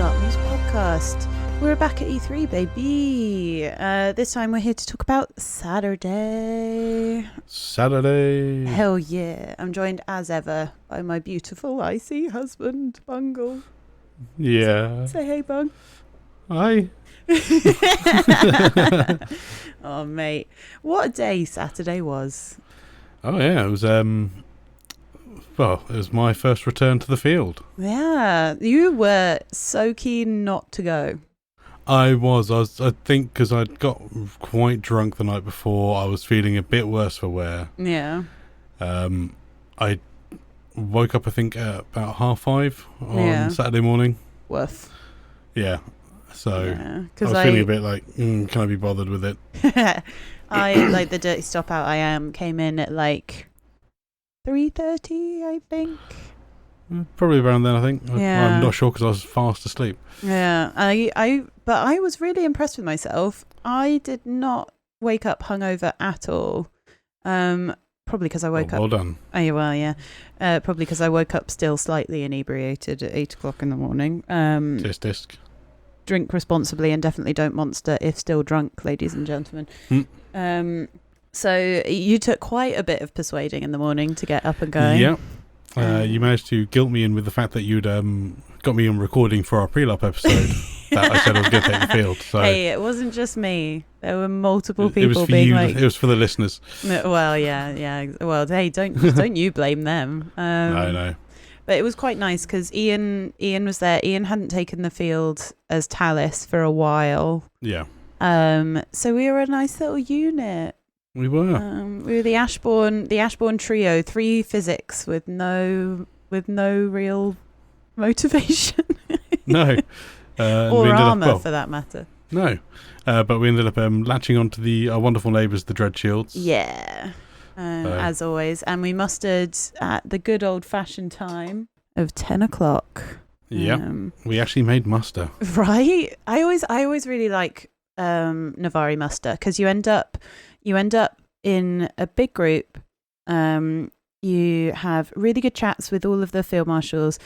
Art News Podcast. We're back at E3, baby. This time we're here to talk about Saturday. Hell yeah. I'm joined as ever by my beautiful icy husband, Bungle. Yeah. Say hey, Bung. Hi. Oh, mate. What a day Saturday was. Oh, yeah. It was, it was my first return to the field. Yeah. You were so keen not to go. I think, because I'd got quite drunk the night before, I was feeling a bit worse for wear. Yeah. I woke up, I think, at about 5:30 on Saturday morning. Woof. Yeah. So yeah, I was feeling a bit like, can I be bothered with it? I, like the dirty stop out came in at like 3:30, I think. Probably around then, I think. Yeah. I'm not sure because I was fast asleep. Yeah, but I was really impressed with myself. I did not wake up hungover at all. Probably because I woke up. Well done. Oh, yeah, well, yeah. Probably because I woke up still slightly inebriated at 8 o'clock in the morning. Tisk. Drink responsibly and definitely don't monster if still drunk, ladies and gentlemen. So you took quite a bit of persuading in the morning to get up and going. Yeah. You managed to guilt me in with the fact that you'd got me on recording for our pre-lop episode that I said I was going to take the field. So hey, it wasn't just me. There were multiple people it was for being you, like... It was for the listeners. Well, yeah. Well, hey, don't you blame them. No. But it was quite nice because Ian was there. Ian hadn't taken the field as Talis for a while. Yeah. So we were a nice little unit. We were. We were the Ashbourne trio, 3 physics with no real motivation. No. Or armour, for that matter. No. But we ended up latching onto our wonderful neighbours, the Dreadshields. Yeah. As always. And we mustered at the good old-fashioned time of 10 o'clock. Yeah. We actually made muster. Right? I always really like Navari muster because you end up in a big group. You have really good chats with all of the field marshals.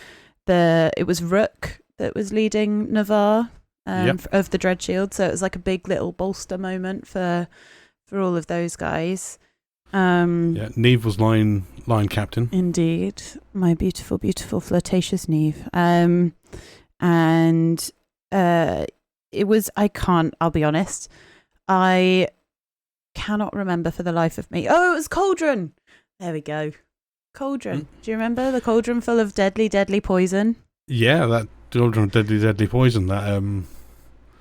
It was Rook that was leading Navarre of the Dreadshield, so it was like a big little bolster moment for all of those guys. Neve was line captain. Indeed, my beautiful, beautiful, flirtatious Neve. And it was. I'll be honest. I cannot remember for the life of me. Oh, it was Cauldron. There we go. Cauldron. Do you remember the cauldron full of deadly, deadly poison? Yeah, that cauldron of deadly, deadly poison that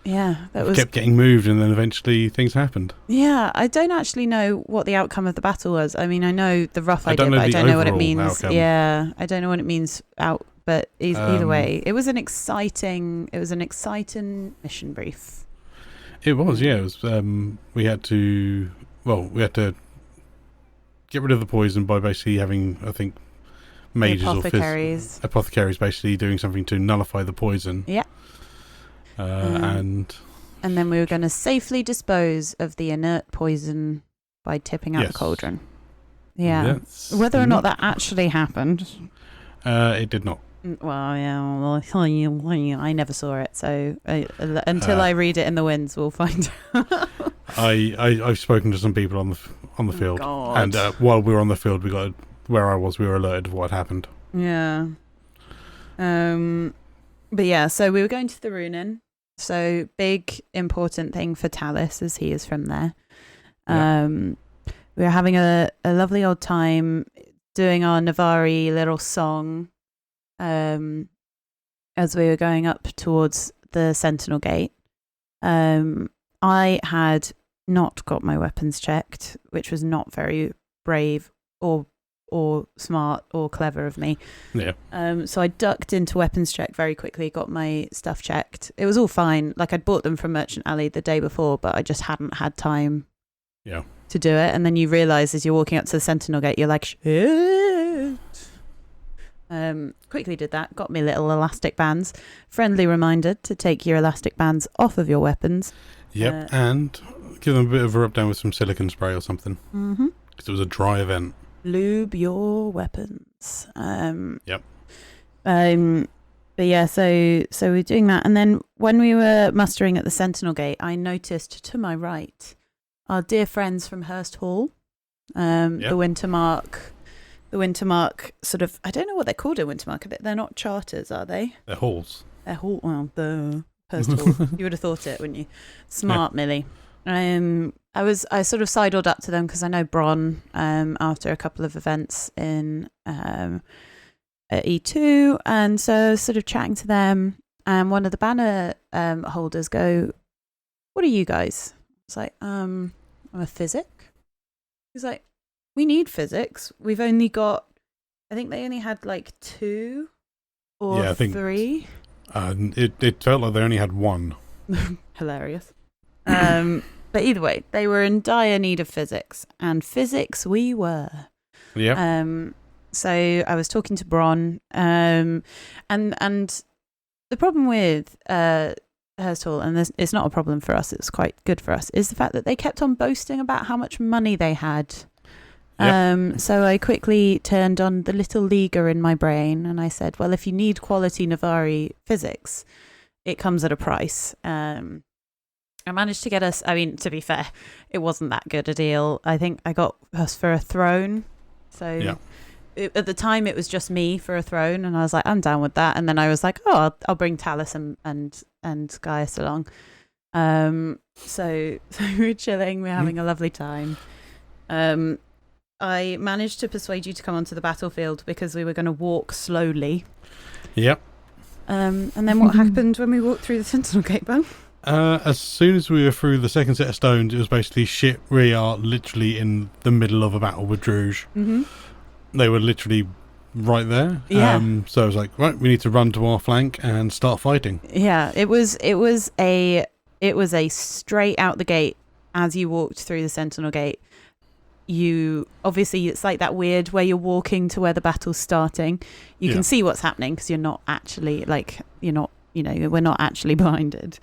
that was kept getting moved, and then eventually things happened. Yeah, I don't actually know what the outcome of the battle was. I mean, I know the rough idea, but I don't know what it means. Outcome. Yeah, I don't know what it means out. But either way, it was an exciting mission brief. It was, yeah. It was. We had to get rid of the poison by basically having, I think, mages apothecaries basically doing something to nullify the poison. Yeah. And then we were going to safely dispose of the inert poison by tipping out the cauldron. Yeah. Whether or not that actually happened. It did not. Well, yeah. Well, I never saw it, so until I read it in the winds, we'll find out. I've spoken to some people on the field, and while we were on the field, we were alerted of what happened. Yeah. But yeah, so we were going to the Runin. So big important thing for Talis, as he is from there. We were having a lovely old time doing our Navari little song as we were going up towards the Sentinel Gate. I had not got my weapons checked, which was not very brave or smart or clever of me. Yeah. So I ducked into weapons check very quickly, got my stuff checked. It was all fine. Like, I'd bought them from Merchant Alley the day before, but I just hadn't had time to do it. And then you realise as you're walking up to the Sentinel Gate, you're like, shit. Quickly did that. Got me little elastic bands. Friendly reminder to take your elastic bands off of your weapons. Yep, and give them a bit of a rub down with some silicone spray or something. Mm-hmm. Because it was a dry event. Lube your weapons. Yep. yeah, so we're doing that, and then when we were mustering at the Sentinel Gate, I noticed to my right our dear friends from Hurst Hall, the Wintermark sort of, I don't know what they're called in Wintermark. They're not charters, are they? They're halls. They're hall. Well, the Hurst Hall. You would have thought it, wouldn't you? Smart, yeah. Millie. I sort of sidled up to them because I know Bron after a couple of events in at E2, and so sort of chatting to them, and one of the banner holders go, "What are you guys?" It's like, I'm a physic. He's like, we need physics. We've only got, I think they only had like 2 or 3. It felt like they only had 1. Hilarious. But either way, they were in dire need of physics, and physics we were. Yeah. So I was talking to Bron, and the problem with Hurst Hall, and it's not a problem for us, it's quite good for us, is the fact that they kept on boasting about how much money they had. Yep. So I quickly turned on the little leaguer in my brain, and I said, well, if you need quality Navari physics, it comes at a price. I managed to get us, I mean, to be fair, it wasn't that good a deal. I think I got us for a throne. So at the time, it was just me for a throne, and I was like, I'm down with that. And then I was like, oh, I'll bring Talus and Gaius along. So we're chilling, we're having a lovely time. I managed to persuade you to come onto the battlefield because we were going to walk slowly. Yep. And then what happened when we walked through the Sentinel Gate, Bung? As soon as we were through the second set of stones, it was basically shit. We are literally in the middle of a battle with Druge. Mm-hmm. They were literally right there. Yeah. So I was like, right, we need to run to our flank and start fighting. Yeah, it was a straight out the gate as you walked through the Sentinel Gate. You obviously, it's like that weird where you're walking to where the battle's starting. You can see what's happening because you're not actually we're not actually blinded.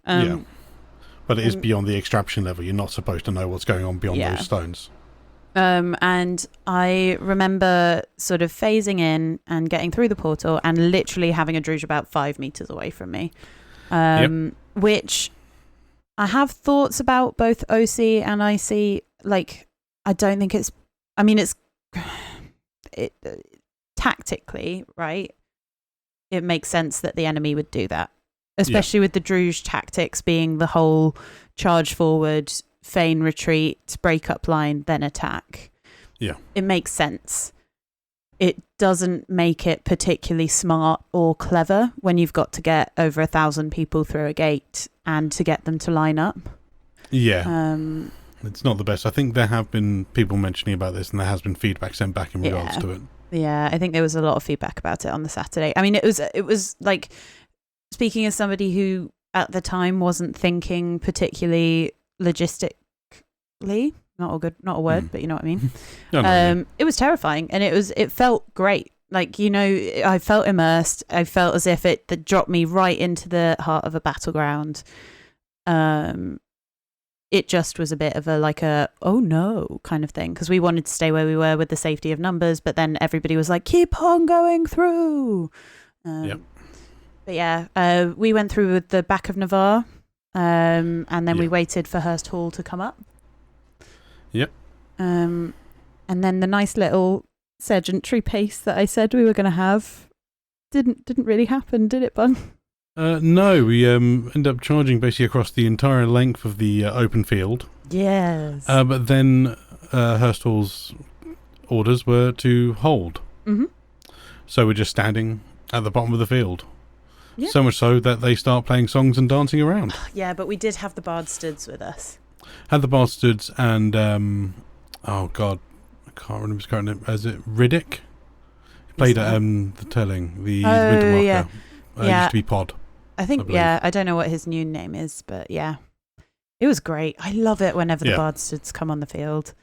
But it is beyond the extraction level. You're not supposed to know what's going on beyond those stones. And I remember sort of phasing in and getting through the portal and literally having a Druge about 5 meters away from me, which I have thoughts about both OC and IC. Like, I don't think it's tactically, right? It makes sense that the enemy would do that, especially with the Druge tactics being the whole charge forward, feign retreat, break up line, then attack. Yeah. It makes sense. It doesn't make it particularly smart or clever when you've got to get over 1,000 people through a gate and to get them to line up. Yeah. It's not the best. I think there have been people mentioning about this, and there has been feedback sent back in regards to it. Yeah, I think there was a lot of feedback about it on the Saturday. I mean, it was like, speaking as somebody who at the time wasn't thinking particularly logistically, not a word, but you know what I mean. No. It was terrifying, and it felt great. Like, I felt immersed. I felt as if it dropped me right into the heart of a battleground. It just was a bit of a oh no kind of thing, because we wanted to stay where we were with the safety of numbers, but then everybody was like, keep on going through. But yeah, we went through with the back of Navarre, and then we waited for Hurst Hall to come up. Yep. And then the nice little sergeantry pace that I said we were going to have didn't really happen, did it, Bung? No, we ended up charging basically across the entire length of the open field. Yes. But then Hurst Hall's orders were to hold. Mm-hmm. So we're just standing at the bottom of the field. Yeah. So much so that they start playing songs and dancing around. Yeah, but we did have the Bard Studs with us. Had the Bard Studs and, oh God, I can't remember his current name. Is it Riddick? He played at the Telling, the Wintermarker. Yeah. Used to be Pod. I think, I don't know what his new name is, but yeah. It was great. I love it whenever the Bard Studs come on the field.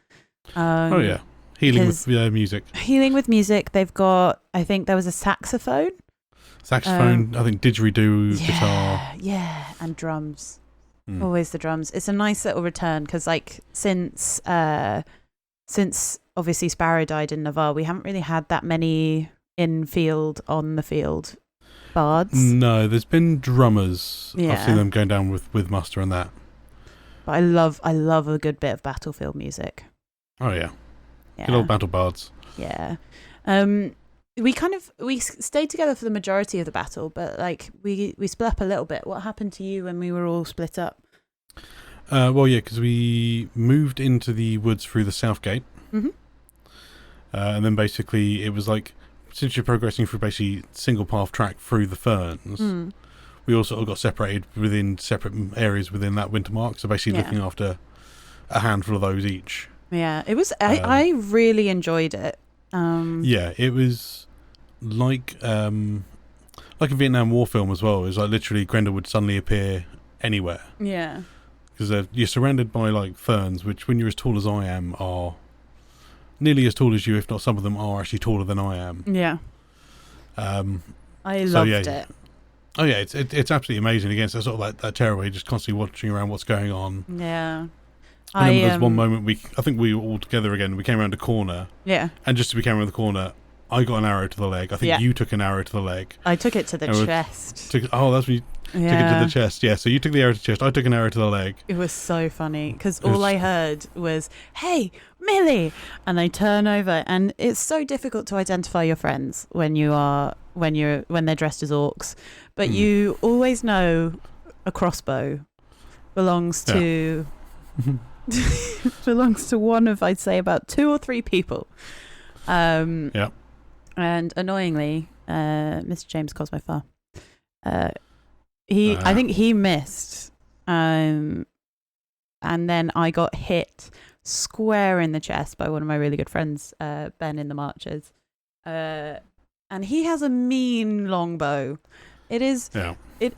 Healing with music. Healing with music. They've got, I think there was a saxophone. I think didgeridoo, guitar. Yeah, and drums. Always the drums. It's a nice little return, because since obviously Sparrow died in Navarre, we haven't really had that many on the field. bards? No, there's been drummers. Yeah. I've seen them going down with muster and that. But I love a good bit of battlefield music. Oh yeah. Good old battle bards. Yeah. We stayed together for the majority of the battle, but like we split up a little bit. What happened to you when we were all split up? Well, yeah, because we moved into the woods through the south gate. Mm-hmm. And then basically it was like, since you're progressing through basically single path track through the ferns, we all sort of got separated within separate areas within that winter mark. So basically looking after a handful of those each. Yeah, it was. I really enjoyed it. Yeah, it was like a Vietnam War film as well. It was like literally Grendel would suddenly appear anywhere. Yeah. Because you're surrounded by like ferns, which when you're as tall as I am are nearly as tall as you, if not some of them are actually taller than I am. Yeah. I loved it. Oh yeah, it's absolutely amazing. Again, so sort of like that terror where you're just constantly watching around what's going on. Yeah. I remember there's one moment I think we were all together again. We came around a corner. Yeah. And just as we came around the corner, I got an arrow to the leg. I think you took an arrow to the leg. I took it to the chest. That's when you took it to the chest. Yeah, so you took the arrow to the chest. I took an arrow to the leg. It was so funny because all I heard was, "Hey, Millie!" And I turn over, and it's so difficult to identify your friends when they're dressed as orcs, but you always know a crossbow belongs to belongs to one of, I'd say, about 2 or 3 people. And annoyingly, Mr. James Cosmo I think he missed, and then I got hit square in the chest by one of my really good friends, Ben in the Marches, and he has a mean longbow. It is. Yeah.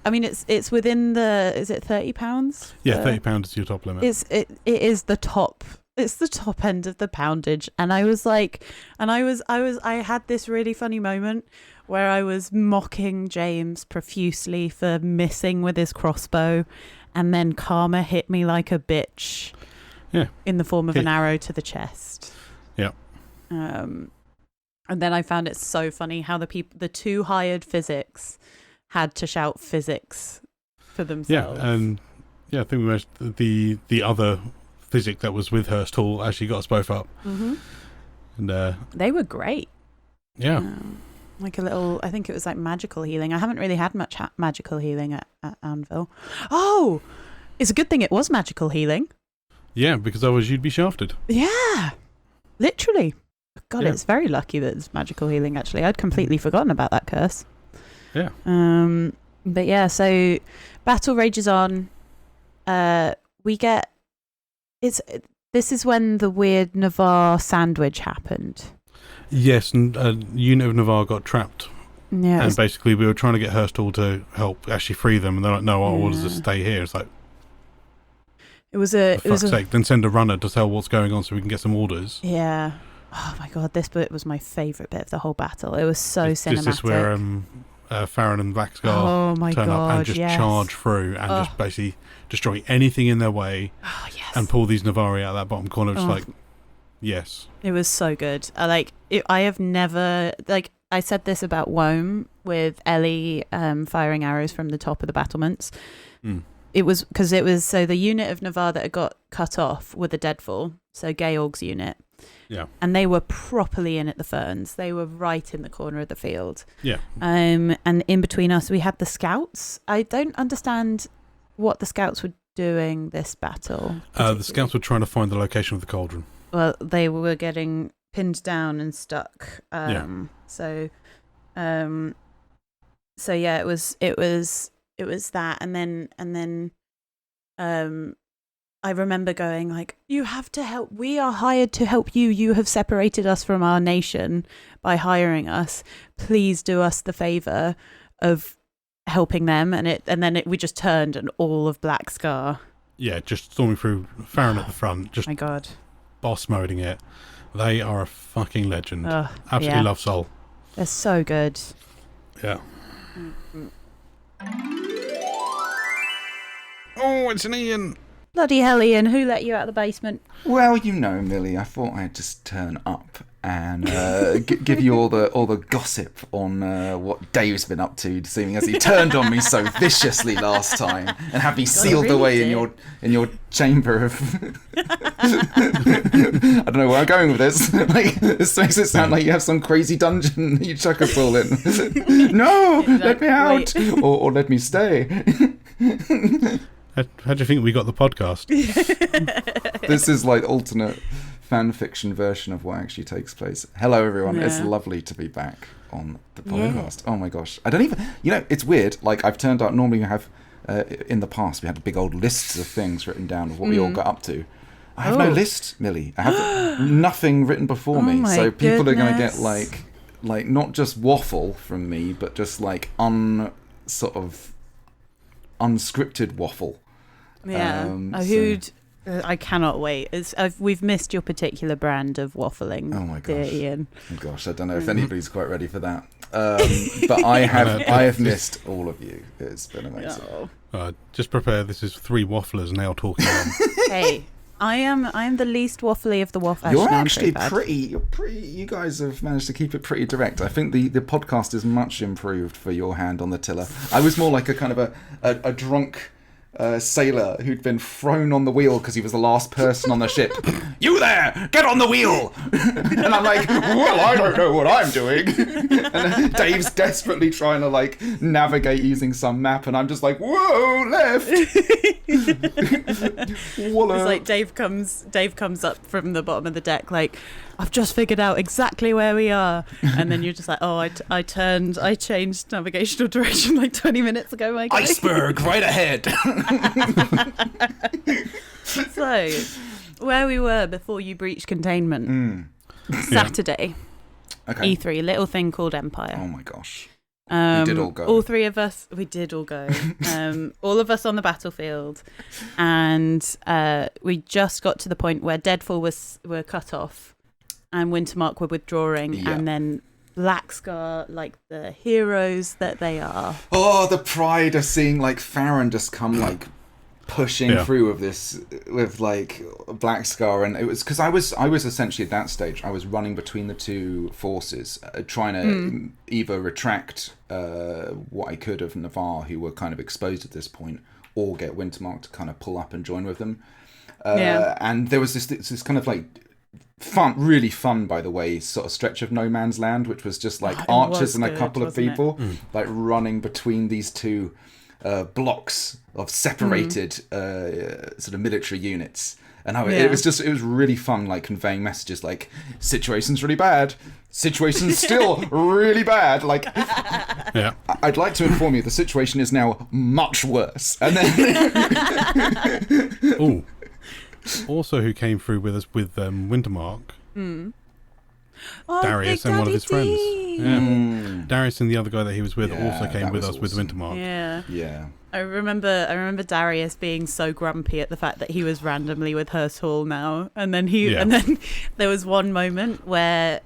I mean, it's within the. Is it £30? Yeah, £30 is your top limit. It is the top. It's the top end of the poundage, and I was like, I had this really funny moment where I was mocking James profusely for missing with his crossbow, and then karma hit me like a bitch. Yeah. In the form of an arrow to the chest. Yeah. And then I found it so funny how the 2 hired physics had to shout physics for themselves. Yeah, and I think we mentioned the other physic that was with Hurst Hall actually got us both up. Mm-hmm. And they were great. Yeah. Like a little, I think it was like magical healing. I haven't really had much magical healing at Anvil. Oh, it's a good thing it was magical healing. Yeah, because otherwise you'd be shafted. Yeah, literally. God, it's very lucky that it's magical healing, actually. I'd completely forgotten about that curse. Yeah. But yeah, so battle rages on. This is when the weird Navarre sandwich happened. Yes, and a unit of Navarre got trapped. Yeah. And basically we were trying to get Hurst Hall to help actually free them, and they're like, no, our orders are to stay here. It's like, for fuck's sake, then send a runner to tell what's going on so we can get some orders. Yeah. Oh my god, this bit was my favourite bit of the whole battle. It was so cinematic. Is this where Farron and Blackscar turn up and just charge through and just basically destroy anything in their way and pull these Navarre out of that bottom corner? Just like, yes. It was so good. I have never, like, I said this about Wome with Ellie firing arrows from the top of the battlements. It was because so the unit of Navarre that had got cut off were the Deadfall, so Georg's unit. Yeah. And they were properly in at the ferns. They were right in the corner of the field. Yeah. And in between us, we had the scouts. I don't understand what the scouts were doing this battle. The scouts were trying to find the location of the cauldron. Well, they were getting pinned down and stuck. So yeah, it was that, and then I remember going like, you have to help. We are hired to help you. You have separated us from our nation by hiring us. Please do us the favor of helping them. And then we just turned, and all of Blackscar. Yeah, just storming through, Farron at the front. Just my God, boss moding it. They are a fucking legend. Absolutely love Soul. They're so good. Yeah. Oh, it's an Ian. Bloody hell, Ian, who let you out of the basement? Well, you know, Millie, I thought I'd just turn up and give you all the gossip on what Dave's been up to, seeing as he turned on me so viciously last time and had me sealed away in your chamber of. I don't know where I'm going with this. Like, this makes it sound like you have some crazy dungeon you chuck us all in. No, let me out, or let me stay. How do you think we got the podcast? This is like alternate fan fiction version of what actually takes place. Hello, everyone. Yeah. It's lovely to be back on the podcast. Yeah. Oh my gosh. I don't even, it's weird. Like, I've turned out, normally we have, in the past, we had big old lists of things written down of what we all got up to. I have no list, Millie. I have nothing written before me. So people are going to get like not just waffle from me, but just like unscripted waffle. Yeah. I cannot wait. We've missed your particular brand of waffling. Oh my gosh, dear Ian. Oh gosh, I don't know if anybody's quite ready for that. But I have missed all of you. It's been amazing. Just prepare. This is 3 wafflers now talking. Hey, I am the least waffly of the waffle. You're actually pretty. You're pretty. You guys have managed to keep it pretty direct. I think the podcast is much improved for your hand on the tiller. I was more like a kind of a drunk sailor who'd been thrown on the wheel because he was the last person on the ship. You there, get on the wheel. And I'm like, well, I don't know what I'm doing. And Dave's desperately trying to like navigate using some map, and I'm just like, whoa, left. It's like Dave comes up from the bottom of the deck like, I've just figured out exactly where we are. And then you're just like, oh, I changed navigational direction like 20 minutes ago, my guy. Iceberg right ahead. So, where we were before you breached containment. Saturday. Okay. E3, a little thing called Empire. Oh my gosh. We did all go. All 3 of us, we did all go. All of us on the battlefield. And we just got to the point where Deadfall were cut off and Wintermark were withdrawing, and then Blackscar, like the heroes that they are. Oh, the pride of seeing like Farron just come like pushing through with like Blackscar, and it was because I was essentially at that stage I was running between the 2 forces, trying to either retract what I could of Navarre, who were kind of exposed at this point, or get Wintermark to kind of pull up and join with them. And there was this kind of like really fun, by the way, sort of stretch of no man's land, which was just like archers and a couple of people like running between these 2 blocks of separated sort of military units. And it was really fun, like conveying messages like, situation's really bad, situation's still really bad. Like, I'd like to inform you the situation is now much worse. And then also, who came through with us with Wintermark? Darius and one of his friends. Yeah. Darius and the other guy that he was with also came with us with Wintermark. Yeah. I remember Darius being so grumpy at the fact that he was randomly with Hurstall now, and then then there was one moment where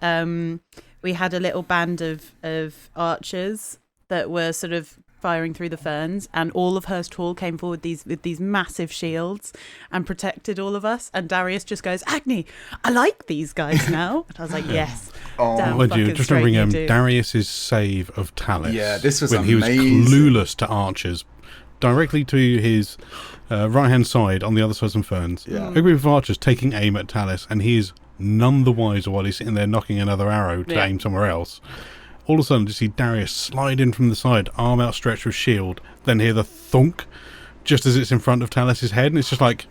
we had a little band of archers that were sort of firing through the ferns, and all of Hurst Hall came forward with these massive shields and protected all of us, and Darius just goes, Agni, I like these guys now. And I was like, yes. Would you just remembering Darius's save of Talus? Yeah, this was when amazing. He was clueless to archers, directly to his right hand side on the other side of some ferns. A group of archers taking aim at Talus, and he is none the wiser while he's sitting there knocking another arrow to aim somewhere else. All of a sudden, just see Darius slide in from the side, arm outstretched with shield, then hear the thunk just as it's in front of Talus's head, and it's just like,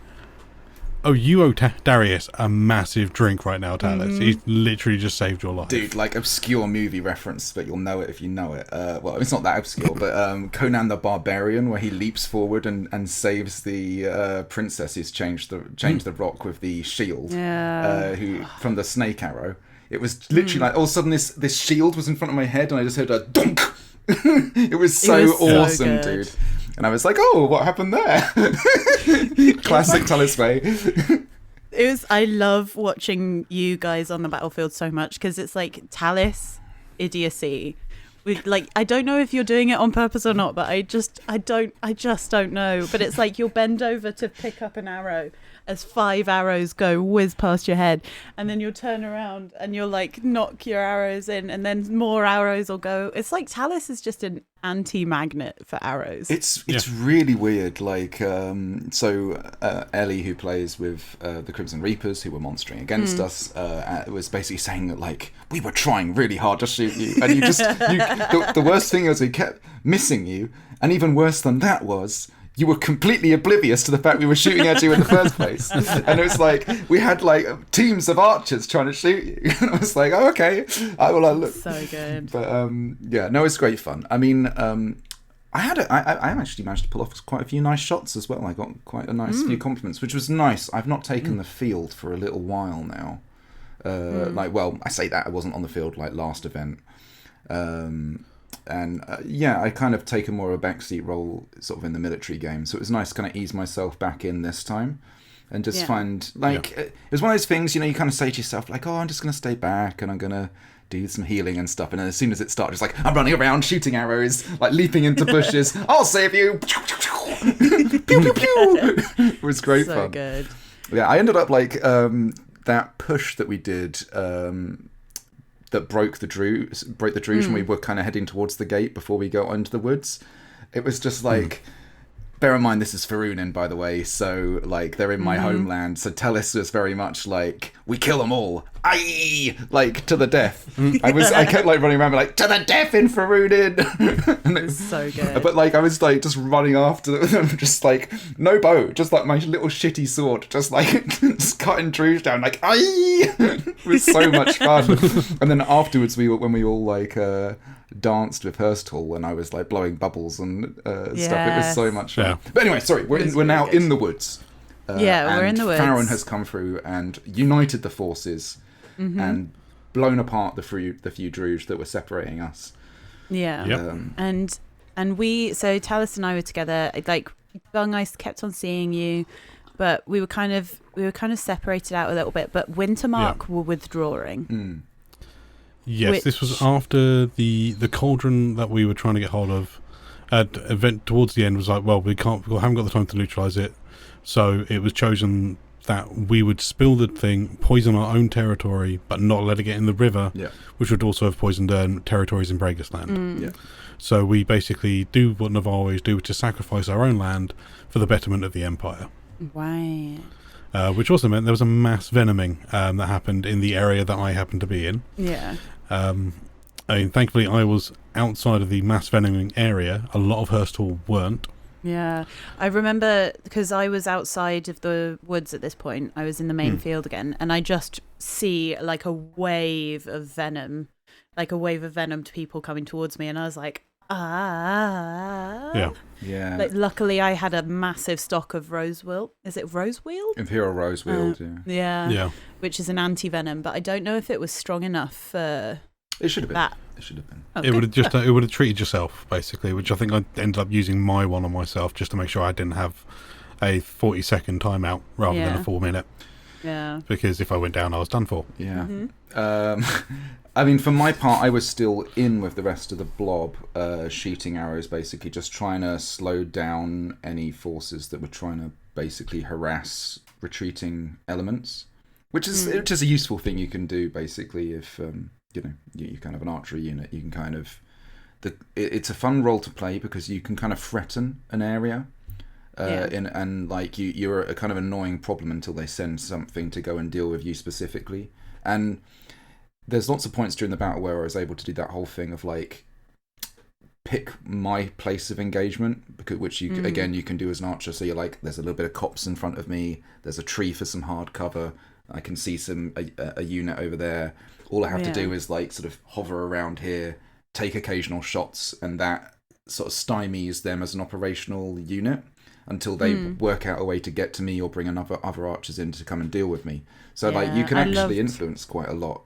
oh, you owe Darius a massive drink right now, Talus. He's literally just saved your life. Dude, like obscure movie reference, but you'll know it if you know it. Well, it's not that obscure, but Conan the Barbarian, where he leaps forward and saves the princess who's changed the rock with the shield, who from the snake arrow. It was literally like all of a sudden this shield was in front of my head, and I just heard a dunk. It was so awesome, dude. And I was like, oh, what happened there? Classic Talus Bay. I love watching you guys on the battlefield so much, because it's like Talus idiocy. I don't know if you're doing it on purpose or not, but I just don't know. But it's like you'll bend over to pick up an arrow, as 5 arrows go whiz past your head, and then you'll turn around and you'll like knock your arrows in, and then more arrows will go. It's like Talus is just an anti-magnet for arrows. It's really weird. Like Ellie, who plays with the Crimson Reapers, who were monstering against us, was basically saying that like we were trying really hard to shoot you, and you just the worst thing is we kept missing you, and even worse than that was you were completely oblivious to the fact we were shooting at you in the first place. And it was like, we had like teams of archers trying to shoot you. And I was like, oh, okay. I will look. So good. But it's great fun. I mean, I actually managed to pull off quite a few nice shots as well. I got quite a nice few compliments, which was nice. I've not taken the field for a little while now. I say that I wasn't on the field like last event. I kind of taken more of a backseat role sort of in the military game. So it was nice to kind of ease myself back in this time and just find, like, it was one of those things, you know, you kind of say to yourself, like, oh, I'm just going to stay back and I'm going to do some healing and stuff. And then as soon as it starts, it's like, I'm running around shooting arrows, like leaping into bushes. I'll save you. Pew, pew, pew. It was great fun. So good. Yeah, I ended up like that push that we did that broke the Druge when we were kind of heading towards the gate before we got into the woods. It was just like, bear in mind this is Farunin, by the way, so like they're in my homeland, so Tellus was very much like, we kill them all, aye, like to the death. I kept like running around like, to the death in Farunin. And it was so good. But like I was like just running after them, just like no bow, just like my little shitty sword, just like just cutting Druge down like, aye. It was so much fun. And then afterwards when we all like danced with Hursthall and I was like blowing bubbles and stuff. It was so much fun. Yeah. But anyway, sorry, we're now in the woods. We're in the woods. Farron has come through and united the forces and blown apart the few Druge that were separating us. Yeah. Yep. And we, so Talus and I were together, like Bung, I kept on seeing you, but we were kind of separated out a little bit, but Wintermark were withdrawing. Yes, this was after the cauldron that we were trying to get hold of. Event towards the end was like, well, we haven't got the time to neutralise it, so it was chosen that we would spill the thing, poison our own territory, but not let it get in the river, which would also have poisoned territories in Bregisland. So we basically do what Navarre always do, which is sacrifice our own land for the betterment of the Empire. Right. Which also meant there was a mass venoming that happened in the area that I happened to be in. Yeah. I mean, thankfully, I was outside of the mass venoming area. A lot of Hursthall weren't. Yeah. I remember, because I was outside of the woods at this point. I was in the main field again, and I just see like a wave of venom, like a wave of venomed people coming towards me, and I was like, Yeah. Like, luckily, I had a massive stock of rosewilt. Is it rosewield? Imperial rosewield, yeah. Which is an anti-venom, but I don't know if it was strong enough for It should have been. that. It should have been. Oh, it would have just it would have treated yourself basically, which I think I ended up using my one on myself just to make sure I didn't have a 40-second timeout rather than a 4-minute. Yeah. Because if I went down, I was done for. Yeah. I mean, for my part, I was still in with the rest of the blob, shooting arrows, basically, just trying to slow down any forces that were trying to basically harass retreating elements, which is a useful thing you can do, basically, if you're kind of an archery unit. You can kind of it's a fun role to play because you can kind of threaten an area. And like you're a kind of annoying problem until they send something to go and deal with you specifically. And there's lots of points during the battle where I was able to do that whole thing of like pick my place of engagement, which you again you can do as an archer. So you're like, there's a little bit of copse in front of me. There's a tree for some hard cover. I can see a unit over there. All I have to do is like sort of hover around here, take occasional shots, and that sort of stymies them as an operational unit until they work out a way to get to me or bring other archers in to come and deal with me. So like you can actually influence quite a lot.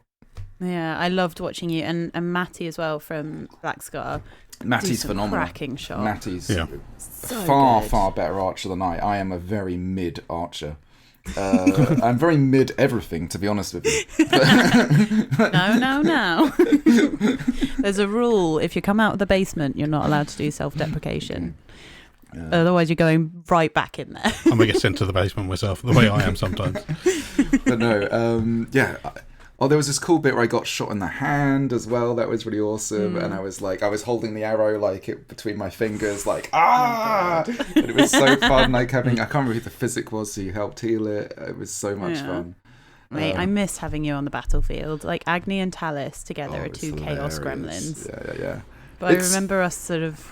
Yeah, I loved watching you and Matty as well from Black Scar. Matty's phenomenal. Cracking shot. Matty's so far better archer than I. I am a very mid archer. I'm very mid everything, to be honest with you. No. There's a rule: if you come out of the basement, you're not allowed to do self-deprecation. Otherwise, you're going right back in there. I might get sent to the basement myself, the way I am sometimes. But no, Oh, there was this cool bit where I got shot in the hand as well. That was really awesome. And I was holding the arrow between my fingers, and it was so fun. I can't remember who the physic was who helped heal it. It was so much fun. Mate, I miss having you on the battlefield. Like Agni and Talis together are two chaos gremlins. Yeah. But I remember us sort of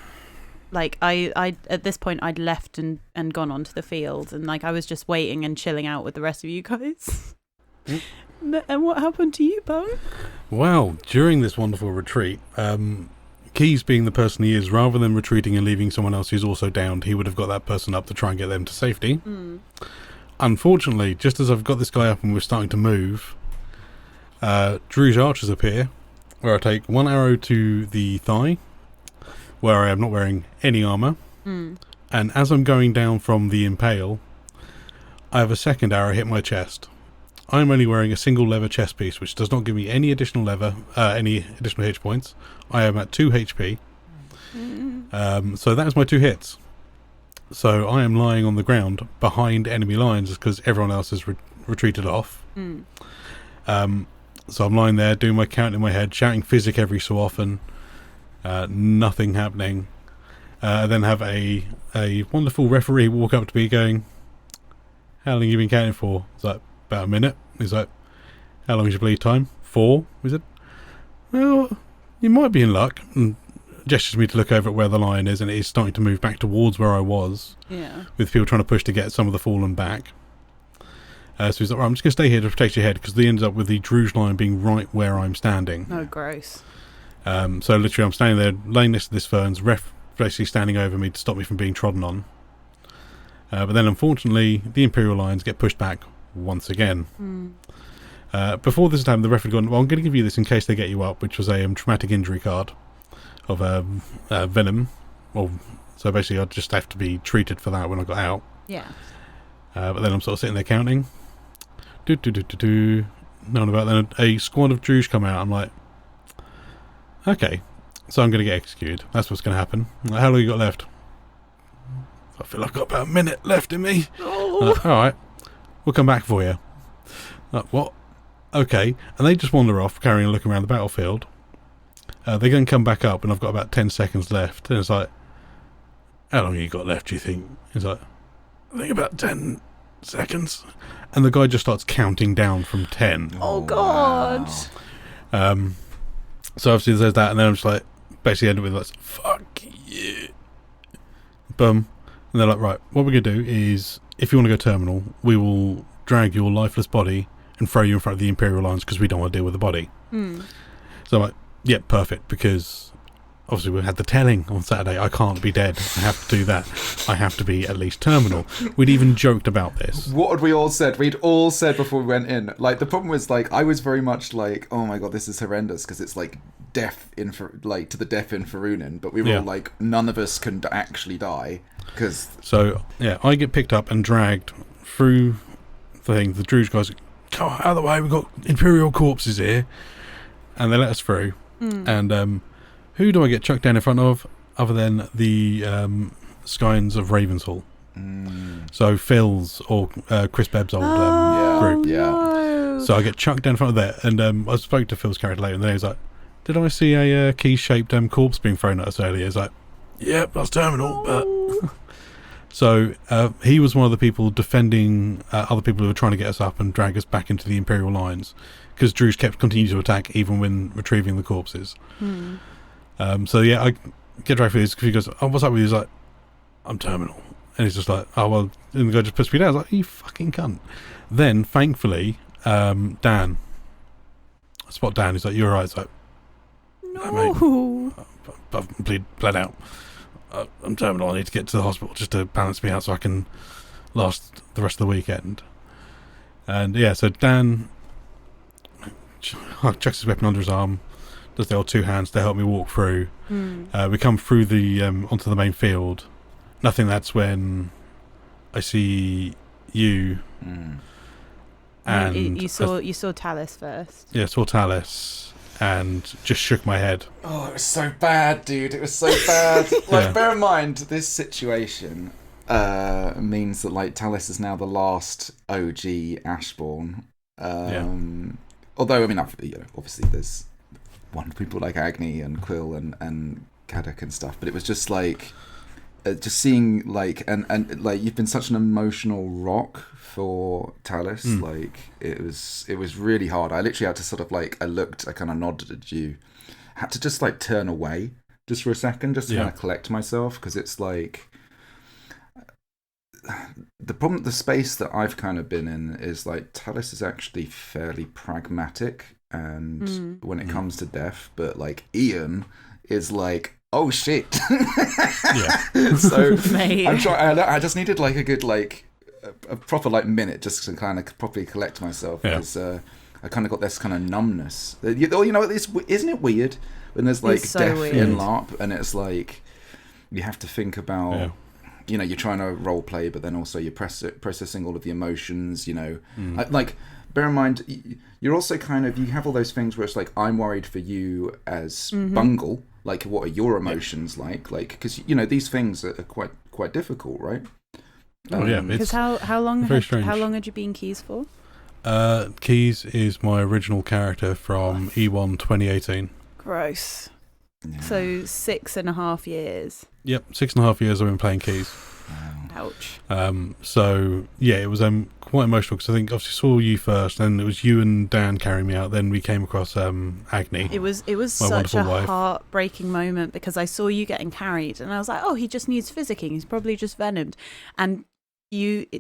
I at this point I'd left and gone onto the field, and I was just waiting and chilling out with the rest of you guys. And what happened to you, Bung? Well, during this wonderful retreat, Keys being the person he is, rather than retreating and leaving someone else who's also downed, he would have got that person up to try and get them to safety. Unfortunately, just as I've got this guy up and we're starting to move, Drew's archers appear, where I take one arrow to the thigh, where I am not wearing any armour, and as I'm going down from the impale, I have a second arrow hit my chest. I'm only wearing a single leather chest piece, which does not give me any additional any additional hit points. I am at 2 HP. So that is my 2 hits. So I am lying on the ground behind enemy lines because everyone else has retreated off. So I'm lying there doing my count in my head, shouting physic every so often. Nothing happening. Then have a wonderful referee walk up to me going, "How long have you been counting for?" It's like, "About a minute." He's like, "How long is your bleed time?" 4. Is it? "Well, you might be in luck." And gestures me to look over at where the line is, and it is starting to move back towards where I was. Yeah. With people trying to push to get some of the fallen back. So he's like, "Right, I'm just going to stay here to protect your head," because they ends up with the Druge line being right where I'm standing. Oh, gross. So literally I'm standing there laying next to this fern's, ref basically standing over me to stop me from being trodden on. But then unfortunately the Imperial lines get pushed back once again. Before this time the ref had gone, "Well, I'm going to give you this in case they get you up," which was a traumatic injury card of venom. Well, so basically I'd just have to be treated for that when I got out. Yeah. But then I'm sort of sitting there counting. Knowing about then a squad of Druge come out. I'm like, okay, so I'm going to get executed. That's what's going to happen. Like, how long you got left? I feel like I've got about a minute left in me. Alright, we'll come back for you. Like, what? Okay. And they just wander off, carrying a look around the battlefield. They're going to come back up, and I've got about 10 seconds left. And it's like, "How long have you got left, do you think?" It's like, "I think about 10 seconds." And the guy just starts counting down from 10. Oh, God. Wow. So obviously there's that, and then I'm just like, basically end up with like, "Fuck you." Boom. And they're like, "Right, what we're going to do is, if you want to go terminal, we will drag your lifeless body and throw you in front of the Imperial lines because we don't want to deal with the body." So I'm like, "Yep, perfect," because obviously we had the telling on Saturday. I can't be dead. I have to do that. I have to be at least terminal. We'd even joked about this. What had we all said? We'd all said before we went in. Like, the problem was, I was very much like, "Oh my god, this is horrendous," because it's death in to the death in Farunin. But we were all like, none of us can actually die. So yeah, I get picked up and dragged through the thing. The Druge guys go, "Out of the way, we've got Imperial corpses here," and they let us through. And who do I get chucked down in front of other than the Skynes of Ravenshull? So Phil's or Chris Bebb's old group. No. So I get chucked down in front of that, and I spoke to Phil's character later, and then he was like, "Did I see a key-shaped corpse being thrown at us earlier?" He's like, "Yep, that's terminal." But so he was one of the people defending other people who were trying to get us up and drag us back into the Imperial lines, because Druge continued to attack even when retrieving the corpses. So yeah, I get dragged through this because he goes, "Oh, what's up with you?" He's like, "I'm terminal." And he's just like, "Oh, well," and the guy just puts me down. I was like, "You fucking cunt." Then, thankfully, Dan, I spot Dan, he's like, "You're right." It's like, No. "Mate, I've bled out. I'm terminal. I need to get to the hospital just to balance me out so I can last the rest of the weekend." And yeah, so Dan chucks his weapon under his arm, does the old 2 hands to help me walk through. We come through the onto the main field. Nothing. That's when I see you. And you saw Talis first. Yeah, saw Talis, and just shook my head. Oh, it was so bad, dude. It was so bad. Like, bear in mind, this situation means that, like, Talis is now the last OG Ashbourne. Although, I mean, obviously there's wonderful people like Agni and Quill and Kadok and stuff, but it was just like... just seeing, like, and like, you've been such an emotional rock for Talis. Like, it was really hard. I literally had to sort of, like, I kind of nodded at you, had to just, like, turn away just for a second, just to kind of collect myself, because it's like the space that I've kind of been in is like Talis is actually fairly pragmatic, and when it comes to death, but like Ian is like, oh shit. So I'm trying. I just needed like a good like a proper like minute just to kind of properly collect myself, because I kind of got this kind of numbness. You know, isn't it weird when there's like death in LARP, and it's like you have to think about. You know, you're trying to role play, but then also you're processing all of the emotions. You know, like bear in mind, you're also kind of, you have all those things where it's like, I'm worried for you as Bungle. Like, what are your emotions like? Like, because you know these things are quite difficult, right? Because how long had you been Keys for? Keys is my original character from E1 2018. Gross. Yeah. So 6.5 years. Yep, 6.5 years I've been playing Keys. Wow. Ouch. So yeah, it was quite emotional, because I think obviously saw you first, then it was you and Dan carrying me out. Then we came across Agni. It was such a heartbreaking moment, because I saw you getting carried, and I was like, oh, he just needs physicking. He's probably just venomed. And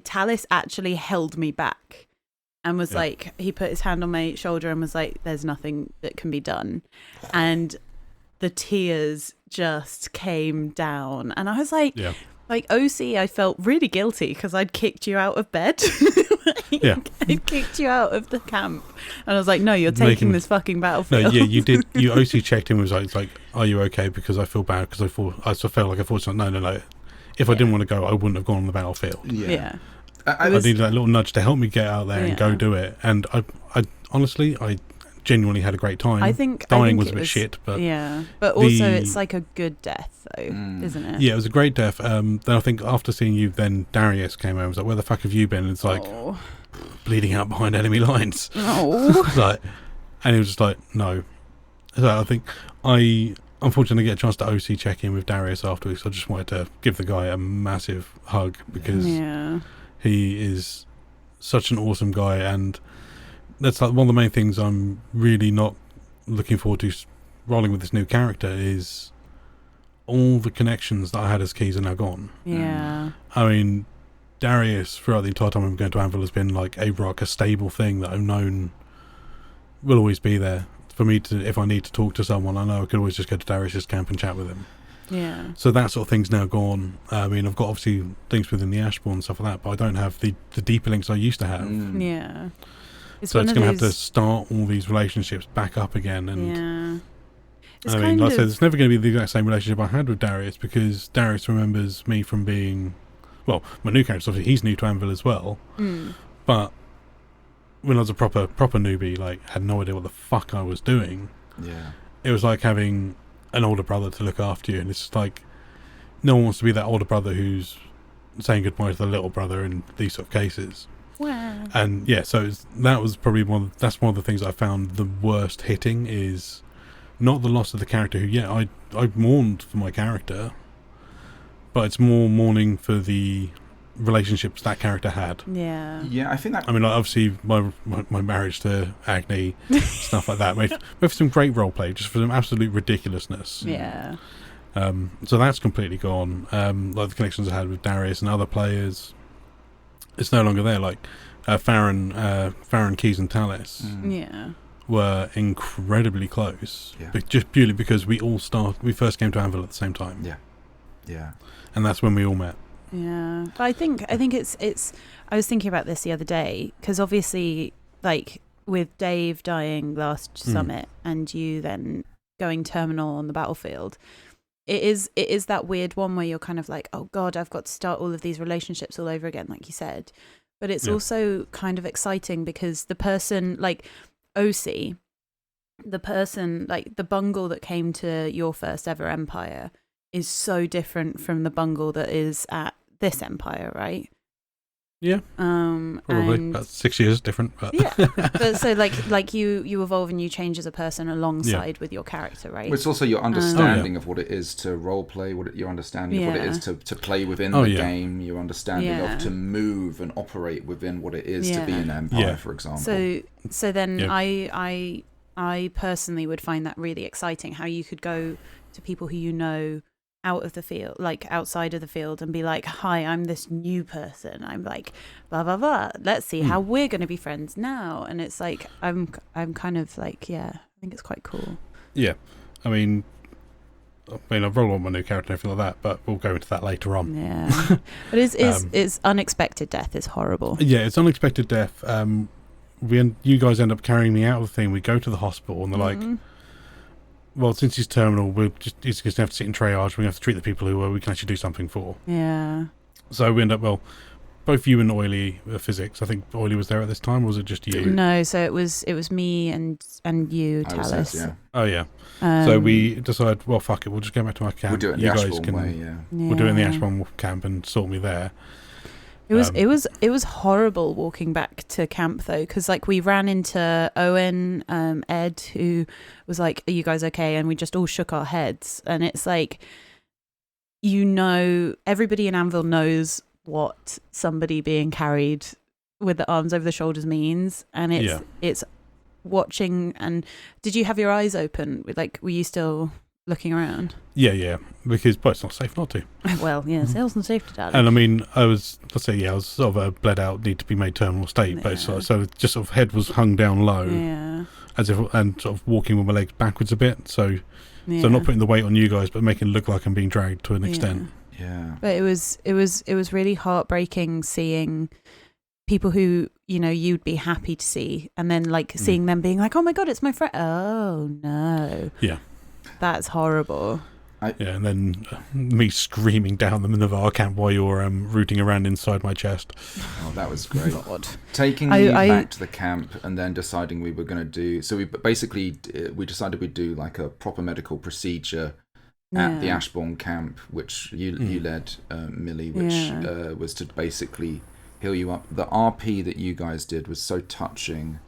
Talis actually held me back, and was like, he put his hand on my shoulder and was like, "There's nothing that can be done," and the tears just came down, and I was like, like OC, I felt really guilty because I'd kicked you out of bed. I'd kicked you out of the camp, and I was like, no, you're taking this fucking battlefield. No, you did. You OC checked him and was like, are you okay? Because I feel bad, because I felt like I thought, no. If I didn't want to go, I wouldn't have gone on the battlefield. I needed that little nudge to help me get out there and go do it. And I honestly, I genuinely had a great time. I think dying was a bit shit, but but also it's like a good death though, isn't it? Yeah, it was a great death. Then I think after seeing you, then Darius came over and was like, where the fuck have you been? And it's like bleeding out behind enemy lines. Like, and he was just like, no. So I think I unfortunately get a chance to OC check in with Darius afterwards. So I just wanted to give the guy a massive hug, because he is such an awesome guy, and that's like one of the main things I'm really not looking forward to rolling with this new character is all the connections that I had as Keys are now gone. Yeah. I mean, Darius, throughout the entire time I'm going to Anvil, has been like a stable thing that I've known will always be there for me to, if I need to talk to someone, I know I could always just go to Darius's camp and chat with him. Yeah. So that sort of thing's now gone. I mean, I've got obviously things within the Ashbourne and stuff like that, but I don't have the deeper links I used to have. Yeah. So it's going to have to start all these relationships back up again. And I mean, like I said, it's never going to be the exact same relationship I had with Darius, because Darius remembers me from being, well, my new character, obviously he's new to Anvil as well. But when I was a proper newbie, like, had no idea what the fuck I was doing. Yeah. It was like having an older brother to look after you, and it's like no one wants to be that older brother who's saying goodbye to the little brother in these sort of cases. Wow. And so that was probably that's one of the things I found the worst hitting, is not the loss of the character who I mourned for my character, but it's more mourning for the relationships that character had. I think that, I mean, like, obviously my marriage to Agni, stuff like that, made some great role play just for some absolute ridiculousness. So that's completely gone. Like the connections I had with Darius and other players, it's no longer there. Like Farron, Keys and Talis were incredibly close, just purely because we first came to Anvil at the same time. And that's when we all met. Yeah, but I think it's. I was thinking about this the other day, because obviously, like with Dave dying last summit and you then going terminal on the battlefield, it is that weird one where you're kind of like, oh god, I've got to start all of these relationships all over again, like you said. But it's also kind of exciting, because the person like OC, the person, like the bungle that came to your first ever empire is so different from the bungle that is at this empire, right? Yeah, probably about 6 years different. But. Yeah, but so like you evolve and you change as a person alongside with your character, right? It's also your understanding of what it is to role play, your understanding of what it is to play within the game, your understanding of to move and operate within what it is to be an empire, for example. So then I personally would find that really exciting, how you could go to people who you know out of the field, like outside of the field, and be like, hi, I'm this new person, I'm like blah blah blah, let's see how we're going to be friends now. And it's like I'm kind of like, I think it's quite cool. I mean I've rolled on my new character and everything like that, but we'll go into that later on. But it's unexpected death is horrible. It's unexpected death. You guys end up carrying me out of the thing. We go to the hospital and they're like, well, since he's terminal, he's going to have to sit in triage. We have to treat the people who we can actually do something for. Yeah. So we end up, both you and Oily physics. I think Oily was there at this time, or was it just you? No, so it was me and you, Talis. Oh yeah. So we decided, well, fuck it, we'll just go back to my camp. We'll do it in the Ashbourne way, We'll do it in the Ashbourne camp and sort me there. It was horrible walking back to camp though, because like we ran into Owen, Ed, who was like, "Are you guys okay?" And we just all shook our heads, and it's like, everybody in Anvil knows what somebody being carried with the arms over the shoulders means, and it's watching. And did you have your eyes open? Were you still looking around? Yeah, because it's not safe not to. Well, it wasn't safe to die. And I mean, I was sort of a bled out, need to be made terminal state, but so just sort of head was hung down low, as if, and sort of walking with my legs backwards a bit, so not putting the weight on you guys, but making it look like I'm being dragged to an extent. Yeah. But it was really heartbreaking seeing people who you'd be happy to see, and then like seeing them being like, "Oh my god, it's my friend." Oh no. Yeah. That's horrible. And then me screaming down the Navarre camp while you're rooting around inside my chest. Oh, that was great. God. Taking you back to the camp and then deciding we were going to do... So we decided we'd do like a proper medical procedure at the Ashbourne camp, which you led, Millie, which was to basically heal you up. The RP that you guys did was so touching.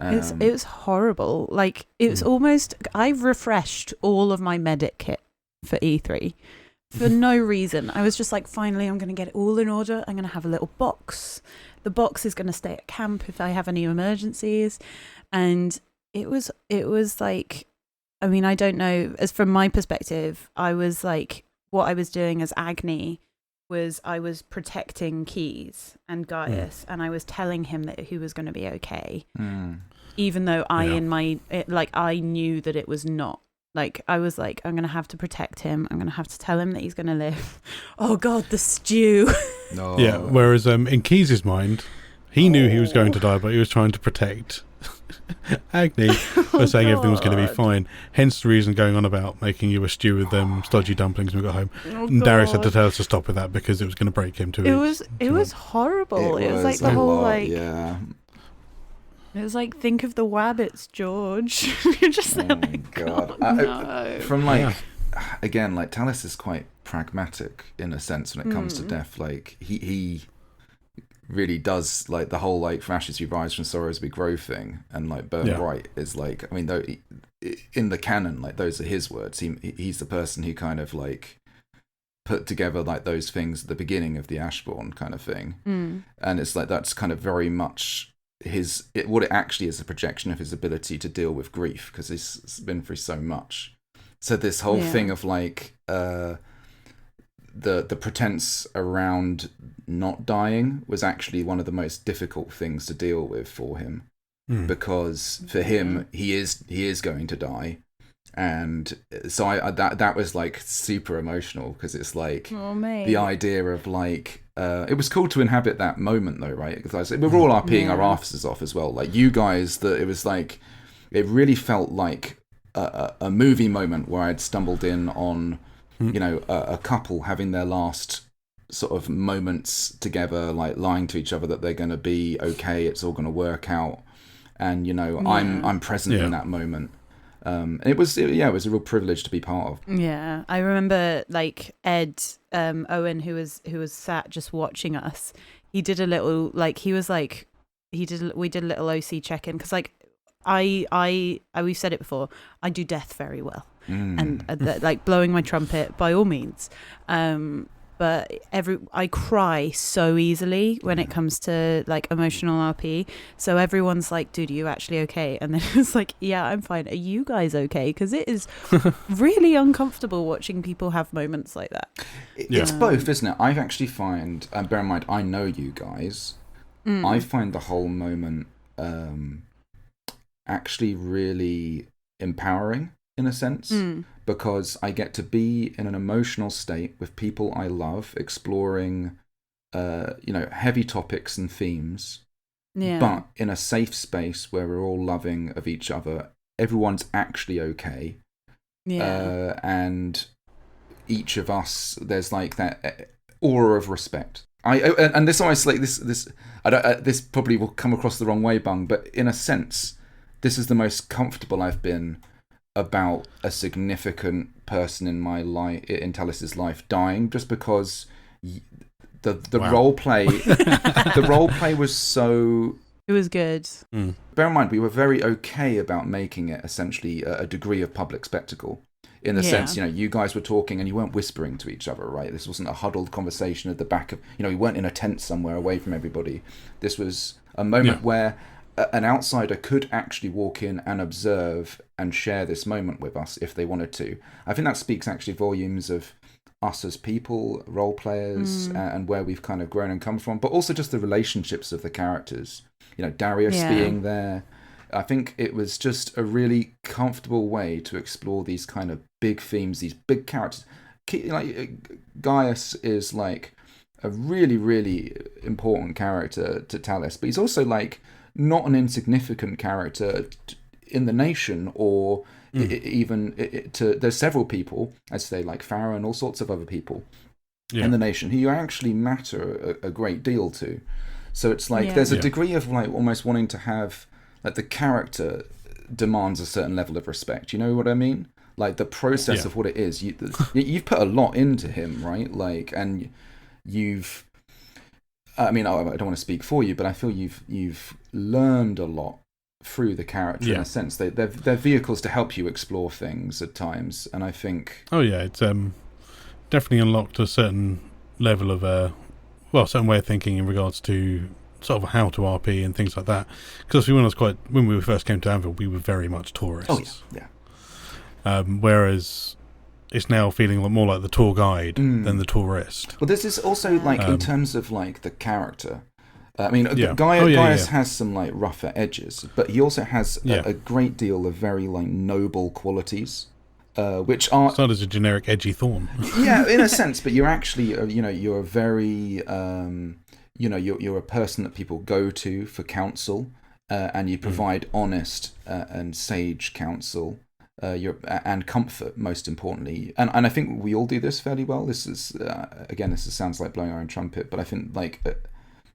It was horrible. Like, it was almost... I've refreshed all of my medic kit for E3 for no reason. I was just like, finally, I'm going to get it all in order. I'm going to have a little box. The box is going to stay at camp if I have any emergencies. And it was like... I mean, I don't know. As from my perspective, I was like... What I was doing as Agni was I was protecting Keys and Gaius, and I was telling him that he was going to be okay, even though I knew that it was not. Like, I was like, I'm going to have to protect him. I'm going to have to tell him that he's going to live. Oh God, the stew. No. Yeah. Whereas in Keys' mind, he knew he was going to die, but he was trying to protect Agni by saying everything was going to be fine. Hence the reason going on about making you a stew with them stodgy dumplings when we got home. And Darius had to tell us to stop with that because it was going to break him too. It was horrible. It was like the whole It was like, think of the wabbits, George. You're just like, God. No. Again, like Talis is quite pragmatic in a sense when it comes to death. Like he really does, like, the whole like from ashes we rise, from sorrows we grow thing, and like burn bright is like, I mean, though in the canon, like those are his words. He's the person who kind of like put together like those things at the beginning of the Ashbourne kind of thing, and it's like that's kind of very much what it actually is, a projection of his ability to deal with grief because he's been through so much. So this whole thing of like the pretense around not dying was actually one of the most difficult things to deal with for him, because for him he is going to die, and so I that was like super emotional because it's like the idea of like it was cool to inhabit that moment though, right? Because we were all RPing our asses off as well, like you guys. That it was like it really felt like a movie moment where I'd stumbled in on a couple having their last sort of moments together, like lying to each other that they're going to be okay, it's all going to work out, and I'm present in that moment. And it was a real privilege to be part of. Yeah, I remember like Ed Owen, who was sat just watching us. He did a little we did a little OC check in because like we've said it before. I do death very well, and like blowing my trumpet by all means. But I cry so easily when it comes to like emotional RP. So everyone's like, dude, are you actually okay? And then it's like, yeah, I'm fine. Are you guys okay? Because it is really uncomfortable watching people have moments like that. It's both, isn't it? I've actually find, bear in mind, I know you guys. I find the whole moment actually really empowering in a sense. Because I get to be in an emotional state with people I love, exploring, heavy topics and themes, but in a safe space where we're all loving of each other. Everyone's actually okay, and each of us, there's like that aura of respect. This probably will come across the wrong way, Bung, but in a sense, this is the most comfortable I've been about a significant person in my life, in Talis's life, dying, just because the role play, the role play was so. It was good. Bear in mind, we were very okay about making it essentially a degree of public spectacle. In the sense, you guys were talking and you weren't whispering to each other, right? This wasn't a huddled conversation at the back of, we weren't in a tent somewhere away from everybody. This was a moment where an outsider could actually walk in and observe and share this moment with us if they wanted to. I think that speaks actually volumes of us as people, role players, and where we've kind of grown and come from, but also just the relationships of the characters. Darius being there. I think it was just a really comfortable way to explore these kind of big themes, these big characters. Like Gaius is like a really, really important character to Talis, but he's also like not an insignificant character in the nation, or even to. There's several people, I'd say, like Farah and all sorts of other people in the nation who actually matter a great deal to. So it's like there's a degree of like almost wanting to have like the character demands a certain level of respect. You know what I mean? Like the process of what it is. You've put a lot into him, right? Like, and you've. I mean, I don't want to speak for you, but I feel you've learned a lot through the character in a sense. They're vehicles to help you explore things at times, and I think. Oh yeah, it's definitely unlocked a certain level of certain way of thinking in regards to sort of how to RP and things like that. Because when we first came to Anvil, we were very much tourists. Oh yeah. Whereas it's now feeling more like the tour guide than the tourist. Well, this is also like in terms of like the character. I mean, Gaius has some like rougher edges, but he also has a great deal of very like noble qualities, which are. It's not as a generic edgy thorn. Yeah, in a sense, but you're actually, you're a very, you're a person that people go to for counsel, and you provide honest and sage counsel. And comfort, most importantly, and I think we all do this fairly well. This is again, sounds like blowing our own trumpet, but I think like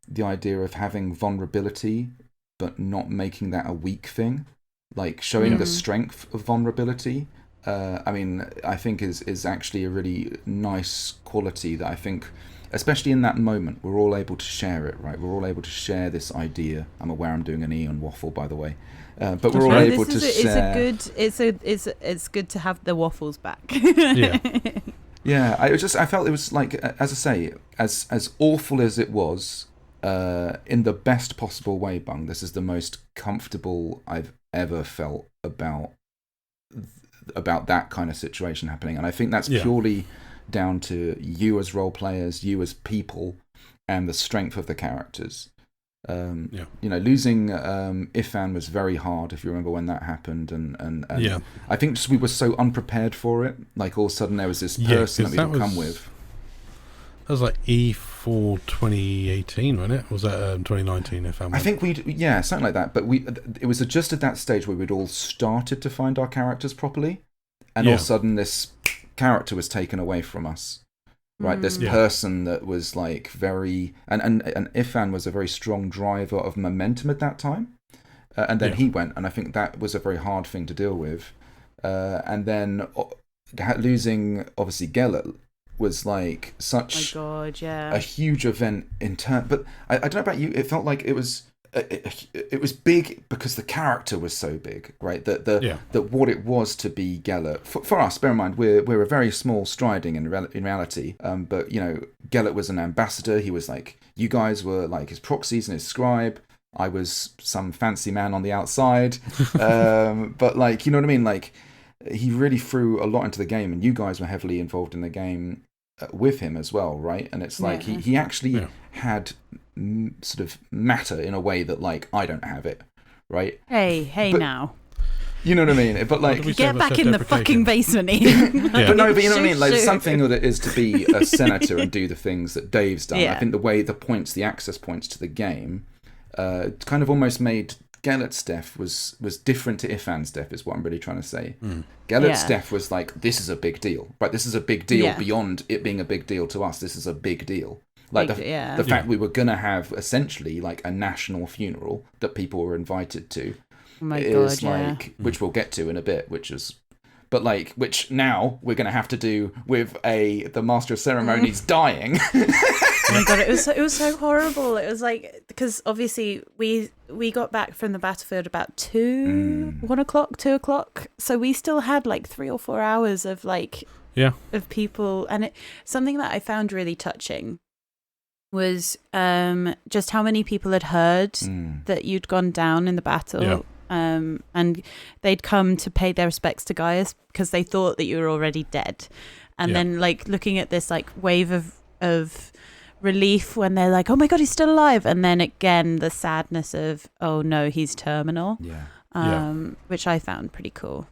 the idea of having vulnerability, but not making that a weak thing, like showing the strength of vulnerability. I mean, I think is actually a really nice quality that I think, especially in that moment, we're all able to share it, right? We're all able to share this idea. I'm aware I'm doing an Eon waffle, by the way. But we're all able to share. It's good to have the waffles back. Yeah. I felt it was like, as I say, as awful as it was, in the best possible way, Bung. This is the most comfortable I've ever felt about that kind of situation happening, and I think that's purely down to you as role players, you as people, and the strength of the characters. Losing Ifan was very hard, if you remember when that happened, and I think just we were so unprepared for it. Like all of a sudden there was this person that we could come with. That was like E4 2018, wasn't it? Or was that 2019? Ifan. I think something like that. But it was just at that stage where we'd all started to find our characters properly, and all of a sudden this character was taken away from us. Right, this person that was like very, and Ifan was a very strong driver of momentum at that time, and then he went, and I think that was a very hard thing to deal with. and then losing obviously Gellert was like such a huge event in turn. But I don't know about you, it felt like it was big because the character was so big, right? That what it was to be Gellert for us. Bear in mind, we're a very small striding in reality. But you know, Gellert was an ambassador. He was like, you guys were like his proxies and his scribe. I was some fancy man on the outside. But like, you know what I mean? Like, he really threw a lot into the game, and you guys were heavily involved in the game with him as well, right? And it's like he actually had sort of matter in a way that like I don't have it, right? Hey, but, now. You know what I mean? But like, get back in the fucking basement, Ian. But you know what I mean? Like something that it is to be a senator and do the things that Dave's done. I think the way the access points to the game, kind of almost made Gellert's death was different to Ifan's death, is what I'm really trying to say. Gellert's death was like, this is a big deal, right? This is a big deal beyond it being a big deal to us. This is a big deal. Like the fact we were going to have essentially like a national funeral that people were invited to is like, which we'll get to in a bit, which now we're going to have to do with the Master of Ceremonies dying. Oh my god, it was so horrible. It was like, because obviously we got back from the battlefield about 2 o'clock, so we still had like 3 or 4 hours of like of people, and something that I found really touching was just how many people had heard that you'd gone down in the battle, and they'd come to pay their respects to Gaius because they thought that you were already dead, and then like looking at this like wave of relief when they're like, oh my god, he's still alive, and then again the sadness of, oh no, he's terminal, which I found pretty cool.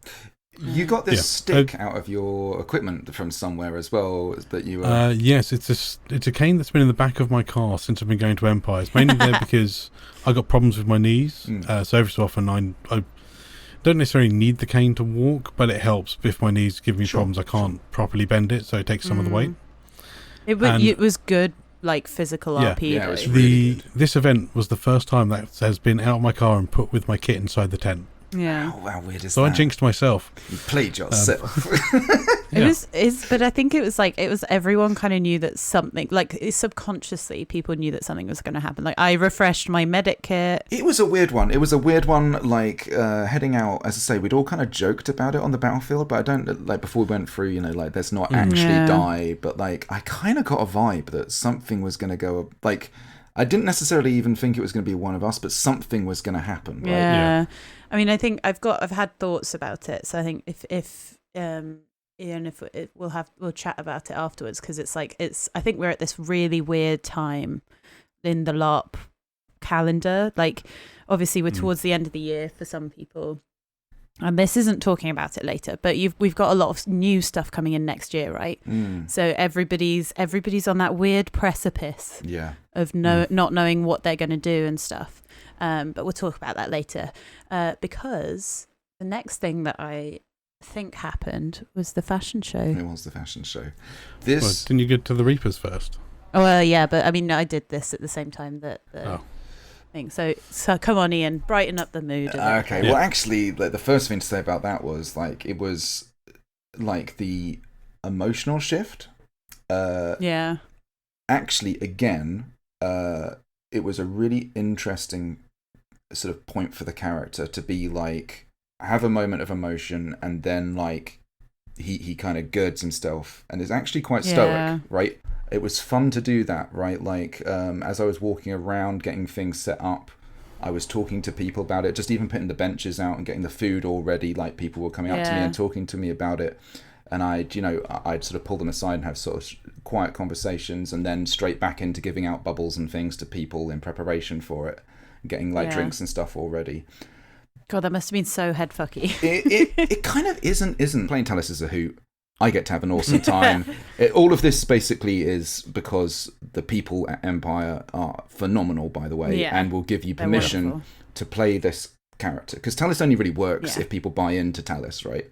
You got this stick out of your equipment from somewhere as well that you yes, it's a cane that's been in the back of my car since I've been going to Empire. It's mainly there because I got problems with my knees, so every so often I don't necessarily need the cane to walk, but it helps if my knees give me problems. I can't properly bend it, so it takes some of the weight. It was good, like physical RP. Yeah, it was really good. This event was the first time that has been out of my car and put with my kit inside the tent. Yeah. How weird is so that? I jinxed myself. You played yourself. But I think it was everyone kind of knew that something, like subconsciously people knew that something was going to happen. Like I refreshed my medic kit. It was a weird one. Like heading out, as I say, we'd all kind of joked about it on the battlefield, but I don't, like before we went through, you know, like let's not actually die, but like I kind of got a vibe that something was going to go, like I didn't necessarily even think it was going to be one of us, but something was going to happen. Right? Yeah. I mean, I think I've had thoughts about it. So I think if we'll chat about it afterwards, because I think we're at this really weird time in the LARP calendar. Like, obviously we're towards the end of the year for some people, and this isn't talking about it later, but we've got a lot of new stuff coming in next year, right? So everybody's on that weird precipice of not knowing what they're going to do and stuff. But we'll talk about that later, because the next thing that I think happened was the fashion show. It was the fashion show. Didn't you get to the Reapers first? Oh, yeah, but I mean, I did this at the same time that thing. So come on, Ian, brighten up the mood. Okay, well, actually, the first thing to say about that was like it was like the emotional shift. Actually, again, it was a really interesting sort of point for the character to be like have a moment of emotion, and then like he kind of girds himself and is actually quite stoic, right? It was fun to do that, right? Like as I was walking around getting things set up, I was talking to people about it, just even putting the benches out and getting the food all ready. Like people were coming up to me and talking to me about it, and I'd sort of pull them aside and have sort of quiet conversations, and then straight back into giving out bubbles and things to people in preparation for it, getting like drinks and stuff all ready. God, that must have been so headfucky. It kind of isn't. Playing Talis is a hoot. I get to have an awesome time. All of this basically is because the people at Empire are phenomenal, by the way, and will give you permission to play this character. Because Talis only really works if people buy into Talis, right?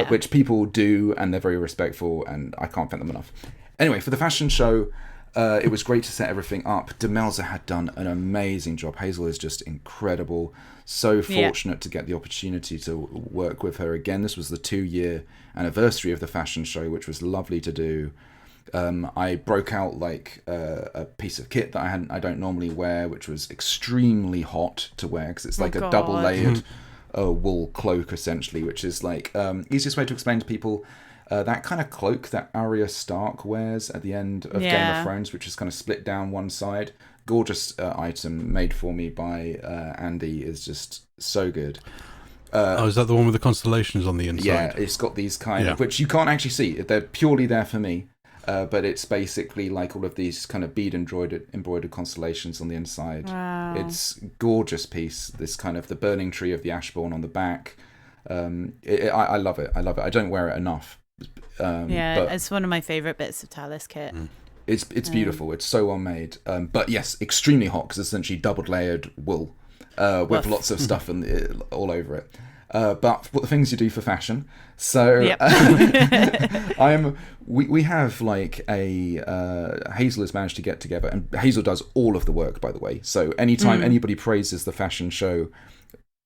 Which people do, and they're very respectful, and I can't thank them enough. Anyway, for the fashion show, it was great to set everything up. Demelza had done an amazing job. Hazel is just incredible. So fortunate to get the opportunity to work with her again. This was the 2-year anniversary of the fashion show, which was lovely to do. I broke out like a piece of kit that I don't normally wear, which was extremely hot to wear because it's like a double layered wool cloak essentially, which is like easiest way to explain to people. That kind of cloak that Arya Stark wears at the end of Game of Thrones, which is kind of split down one side. Gorgeous item made for me by Andy, is just so good. Is that the one with the constellations on the inside? Yeah, it's got these kind of, which you can't actually see. They're purely there for me. But it's basically like all of these kind of bead embroidered constellations on the inside. Wow. It's gorgeous piece. This kind of the burning tree of the Ashbourne on the back. I love it. I love it. I don't wear it enough. But it's one of my favourite bits of Talis kit. It's beautiful. It's so well made. But yes, extremely hot because it's essentially double layered wool with lots of stuff all over it. But what the things you do for fashion. So we have like Hazel has managed to get together, and Hazel does all of the work, by the way. So anytime anybody praises the fashion show,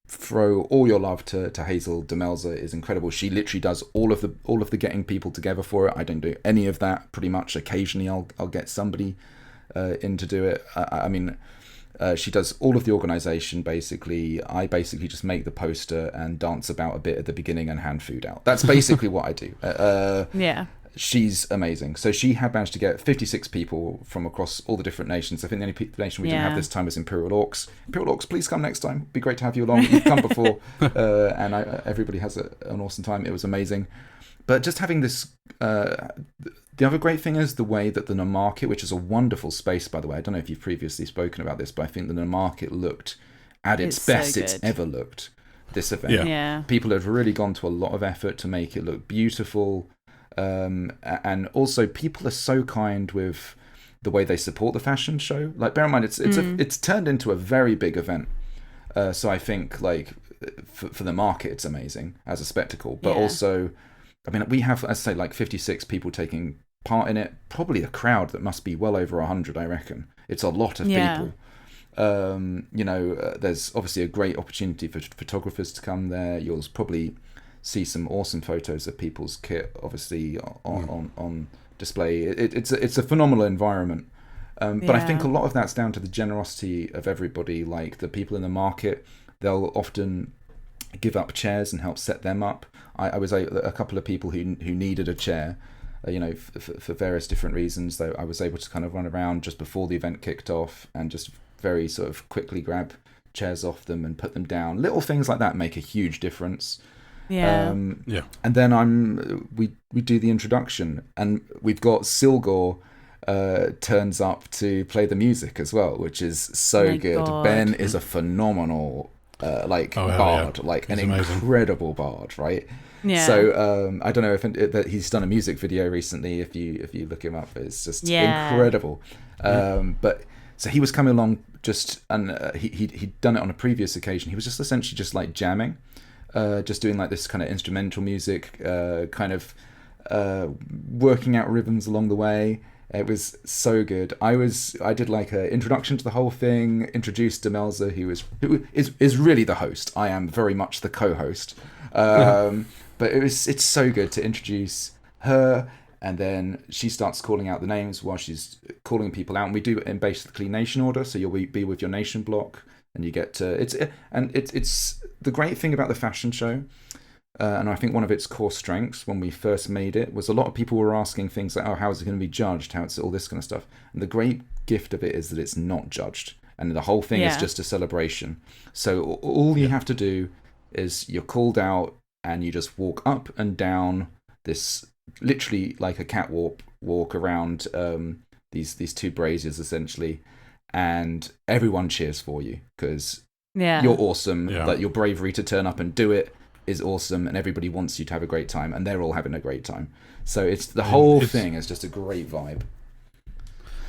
throw all your love to Hazel. Demelza is incredible. She literally does all of the getting people together for it. I don't do any of that pretty much. Occasionally I'll get somebody in to do it. I mean, she does all of the organisation, basically. I basically just make the poster and dance about a bit at the beginning and hand food out. That's basically what I do. She's amazing. So she had managed to get 56 people from across all the different nations. I think the only nation we didn't have this time was Imperial Orcs. Imperial Orcs, please come next time. It'd be great to have you along. You've come before. And everybody has an awesome time. It was amazing. But just having this... the other great thing is the way that the Nurmarket, which is a wonderful space, by the way. I don't know if you've previously spoken about this, but I think the Nurmarket looked at its best it's ever looked, this event. Yeah. People have really gone to a lot of effort to make it look beautiful. And also people are so kind with the way they support the fashion show. Like, bear in mind, it's turned into a very big event. So I think, like, for the market, it's amazing as a spectacle. But also, I mean, we have, as I say, like 56 people taking part in it. Probably a crowd that must be well over 100, I reckon. It's a lot of people. There's obviously a great opportunity for photographers to come there. You'll probably see some awesome photos of people's kit, obviously on display. It's a phenomenal environment. But I think a lot of that's down to the generosity of everybody. Like the people in the market, they'll often give up chairs and help set them up. I was a couple of people who needed a chair, for various different reasons. Though I was able to kind of run around just before the event kicked off and just very sort of quickly grab chairs off them and put them down. Little things like that make a huge difference. And then we do the introduction, and we've got Silgor turns up to play the music as well, which is so good. God. Ben is a phenomenal bard, an incredible bard, right? Yeah. So I don't know if he's done a music video recently. If you look him up, it's just incredible. But so he was coming along and he'd done it on a previous occasion. He was just essentially just like jamming. Just doing like this kind of instrumental music, working out rhythms along the way. It was so good. I did like an introduction to the whole thing, introduced Demelza, who is really the host. I am very much the co-host. But it's so good to introduce her, and then she starts calling out the names while she's calling people out. And we do it in basically nation order, so you'll be with your nation block. And you get to it's the great thing about the fashion show, and I think one of its core strengths when we first made it was a lot of people were asking things like, oh, how is it going to be judged? How it's all this kind of stuff. And the great gift of it is that it's not judged, and the whole thing is just a celebration. So all you have to do is you're called out, and you just walk up and down this literally like a catwalk walk around these two braziers essentially. And everyone cheers for you because you're awesome. Like your bravery to turn up and do it is awesome, and everybody wants you to have a great time, and they're all having a great time. So it's the whole thing is just a great vibe.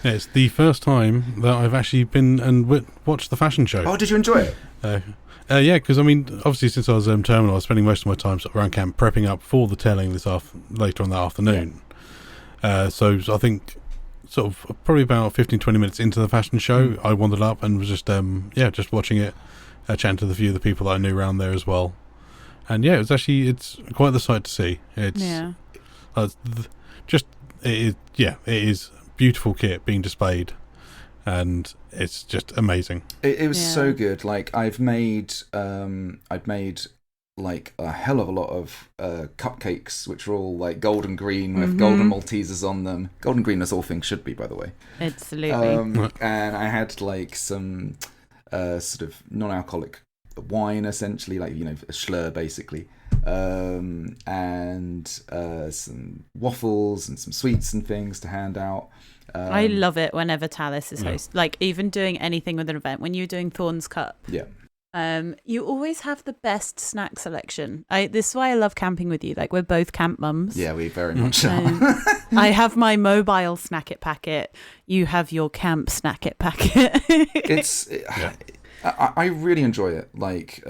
Yeah, it's the first time that I've actually been and watched the fashion show. Oh, did you enjoy it? Yeah, because I mean, obviously since I was terminal, I was spending most of my time sort of around camp prepping up for the telling later on that afternoon. So I think sort of probably about 15-20 minutes into the fashion show, I wandered up and was just just watching it, chatting to the few of the people that I knew around there as well. And yeah, it's quite the sight to see. It's it is beautiful kit being displayed, and it's just amazing. It was so good. Like I've made like a hell of a lot of cupcakes, which are all like golden green with golden Maltesers on them. Golden green, as all things should be, by the way. Absolutely. And I had like some sort of non-alcoholic wine, essentially, like, you know, a schlur basically, and some waffles and some sweets and things to hand out. I love it whenever Talis is host, like even doing anything with an event. When you're doing Thorns Cup, you always have the best snack selection. This is why I love camping with you. Like, we're both camp mums. Yeah, we very much are. I have my mobile snack it packet. You have your camp snack it packet. I really enjoy it. Like,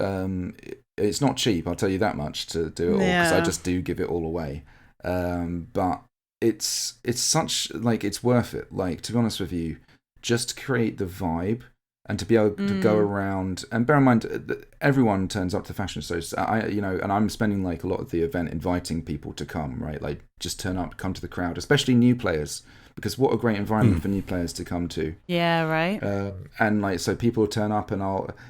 it's not cheap, I'll tell you that much, to do it all, because I just do give it all away. But it's such, like, it's worth it. Like, to be honest with you, just to create the vibe and to be able to go around, and bear in mind that everyone turns up to fashion shows. And I'm spending like a lot of the event inviting people to come, right? Like, just turn up, come to the crowd, especially new players. Because what a great environment for new players to come to. Yeah, right. And like, so people turn up, and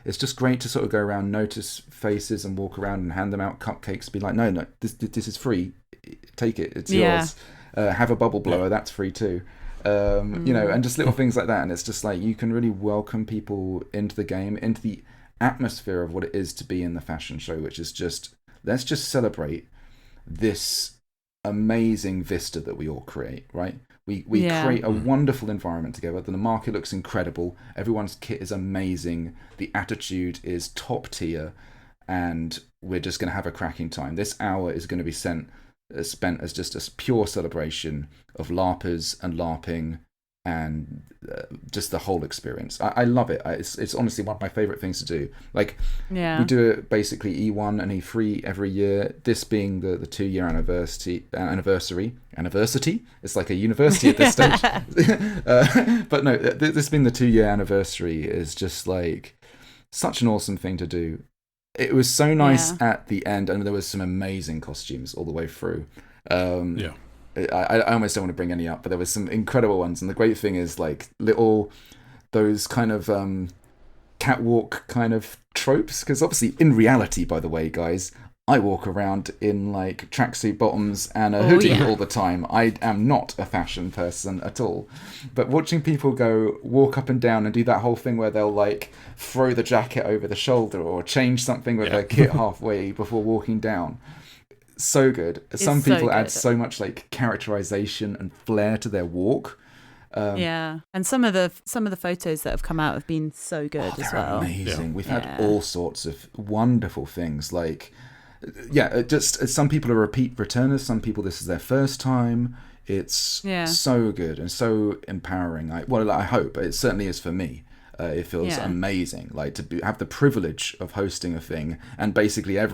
it's just great to sort of go around, notice faces, and walk around and hand them out cupcakes. Be like, no, this is free. Take it. It's yours. Have a bubble blower. That's free too. You know, and just little things like that. And it's just like, you can really welcome people into the game, into the atmosphere of what it is to be in the fashion show, which is just, let's just celebrate this amazing vista that we all create, right? We create a wonderful environment together. The market looks incredible. Everyone's kit is amazing. The attitude is top tier, and we're just going to have a cracking time. This hour is going to be spent as just a pure celebration of LARPers and LARPing, and just the whole experience. I love it. It's honestly one of my favourite things to do. Like, we do it basically E1 and E3 every year. This being the 2-year anniversary. It's like a university at this stage. But no, this being the 2-year anniversary is just like such an awesome thing to do. It was so nice at the end, and there was some amazing costumes all the way through. I almost don't want to bring any up, but there was some incredible ones. And the great thing is, like, those kind of catwalk kind of tropes. Because obviously, in reality, by the way, guys, I walk around in like tracksuit bottoms and a hoodie all the time. I am not a fashion person at all. But watching people walk up and down and do that whole thing where they'll like throw the jacket over the shoulder or change something with their kit halfway before walking down. So good. Some people add so much like characterization and flair to their walk. And some of the photos that have come out have been so good as well. Amazing. We've had all sorts of wonderful things. Like, just some people are repeat returners. Some people, this is their first time. It's so good and so empowering. I hope it certainly is for me. It feels amazing, like to have the privilege of hosting a thing, and basically I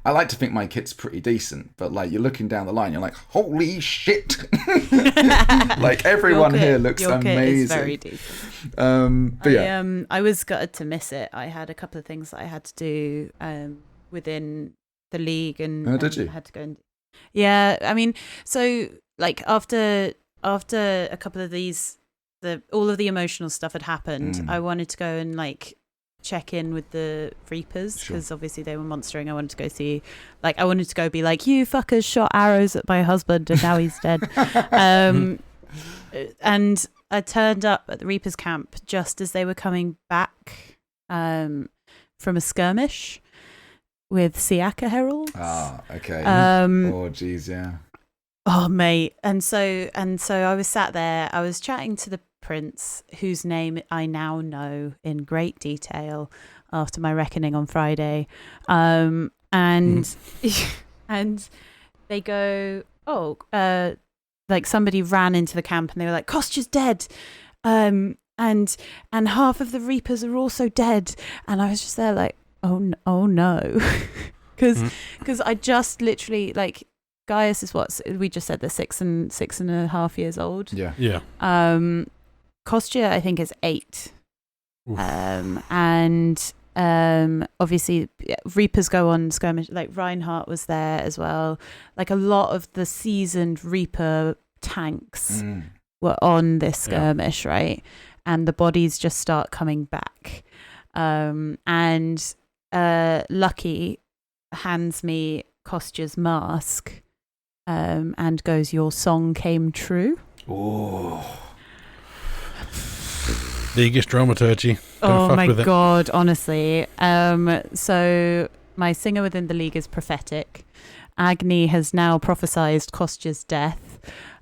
like to think my kit's pretty decent, but like you're looking down the line, you're like, holy shit! Like everyone here looks amazing. Kit is very decent. But I was gutted to miss it. I had a couple of things that I had to do within the league, and did you? Had to go and I mean, so like after a couple of these. All of the emotional stuff had happened. I wanted to go and like check in with the Reapers because obviously they were monstering. I wanted to go see, like, I wanted to go be like, you fuckers shot arrows at my husband and now he's dead. And I turned up at the Reapers camp just as they were coming back from a skirmish with Siaka Heralds. Okay. Oh geez, yeah. Oh mate, and so I was sat there. I was chatting to the prince, whose name I now know in great detail after my reckoning on Friday, and and they go, like somebody ran into the camp and they were like, Kostya's dead, and half of the Reapers are also dead, and I was just there like, oh no, because I just literally like. Gaius is we just said they're 6.5 years old. Yeah. Kostya, I think, is 8. Oof. And obviously Reapers go on skirmish. Like Reinhardt was there as well. Like a lot of the seasoned Reaper tanks were on this skirmish, right? And the bodies just start coming back. And Lucky hands me Kostya's mask and goes, "Your song came true." Oh. Biggest dramaturgy. Oh my God, honestly. So my singer within the league is prophetic. Agni has now prophesized Kostya's death.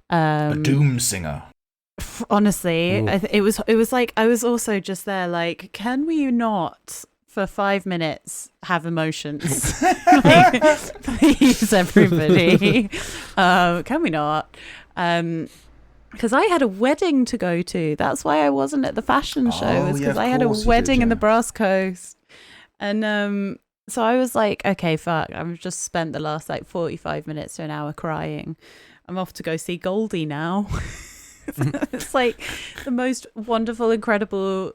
A doom singer. Honestly, it was like, I was also just there like, can we not for 5 minutes have emotions? Like, please, everybody. Can we not? Because I had a wedding to go to. That's why I wasn't at the fashion show. It's because I had a wedding in the Brass Coast. And so I was like, okay, fuck. I've just spent the last like 45 minutes to an hour crying. I'm off to go see Goldie now. It's like the most wonderful, incredible.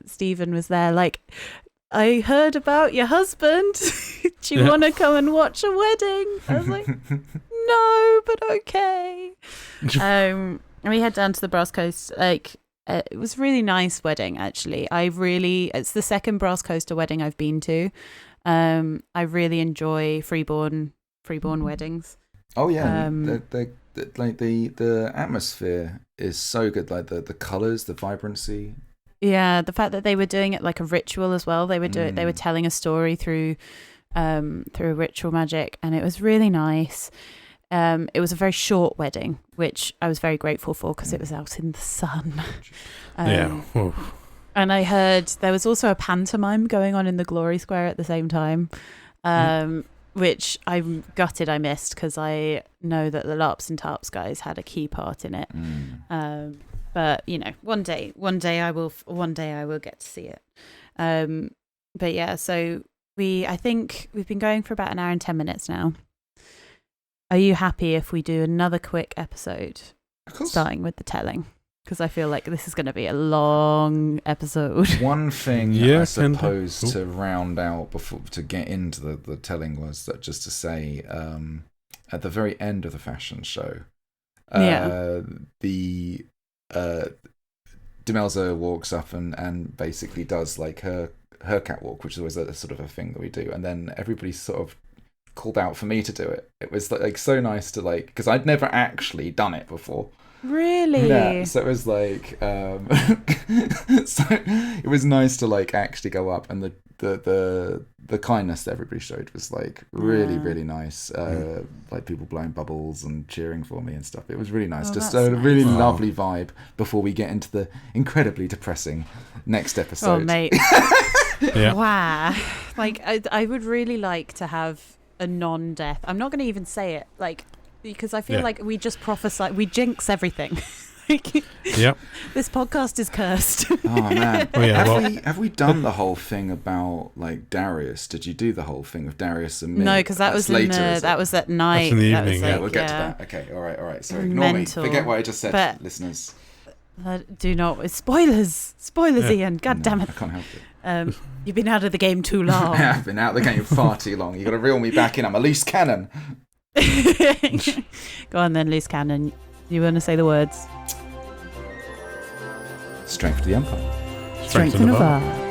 Stephen was there like, I heard about your husband. Do you want to come and watch a wedding? I was like, no, but okay. And we head down to the Brass Coast. Like, it was a really nice wedding, actually. It's the second Brass Coaster wedding I've been to. I really enjoy freeborn weddings. Oh yeah, the atmosphere is so good. Like the colors, the vibrancy. Yeah, the fact that they were doing it like a ritual as well. They were telling a story through ritual magic, and it was really nice. It was a very short wedding, which I was very grateful for because it was out in the sun. And I heard there was also a pantomime going on in the Glory Square at the same time, which I'm gutted I missed because I know that the LARPs and TARPs guys had a key part in it. But you know, one day I will get to see it. But yeah, so I think we've been going for about an hour and 10 minutes now. Are you happy if we do another quick episode, starting with the telling? Because I feel like this is going to be a long episode. One thing I suppose to round out before to get into the telling was that just to say at the very end of the fashion show, the Demelza walks up and basically does like her catwalk, which is always a sort of a thing that we do, and then everybody sort of called out for me to do it. It was like so nice to like, because I'd never actually done it before. Really? Yeah. So it was like, so it was nice to like actually go up, and the kindness that everybody showed was like really really nice. Like people blowing bubbles and cheering for me and stuff. It was really nice. Just a really lovely vibe before we get into the incredibly depressing next episode. Oh mate. Wow. Like I would really like to have a non-death. I'm not going to even say it, like, because I feel like we just prophesy, we jinx everything. This podcast is cursed. Oh man. Have we done the whole thing about like Darius? Did you do the whole thing with Darius and me? No, because that was later. That was at night. That's in the evening. Like, we'll get to that. Okay, all right. Sorry, ignore me. Forget what I just said, listeners. Do not spoilers, Ian. God damn it! I can't help it. You've been out of the game too long. I've been out of the game far too long. You got to reel me back in. I'm a loose cannon. Go on then, loose cannon. You want to say the words? Strength to the Empire. Strength to Navarre.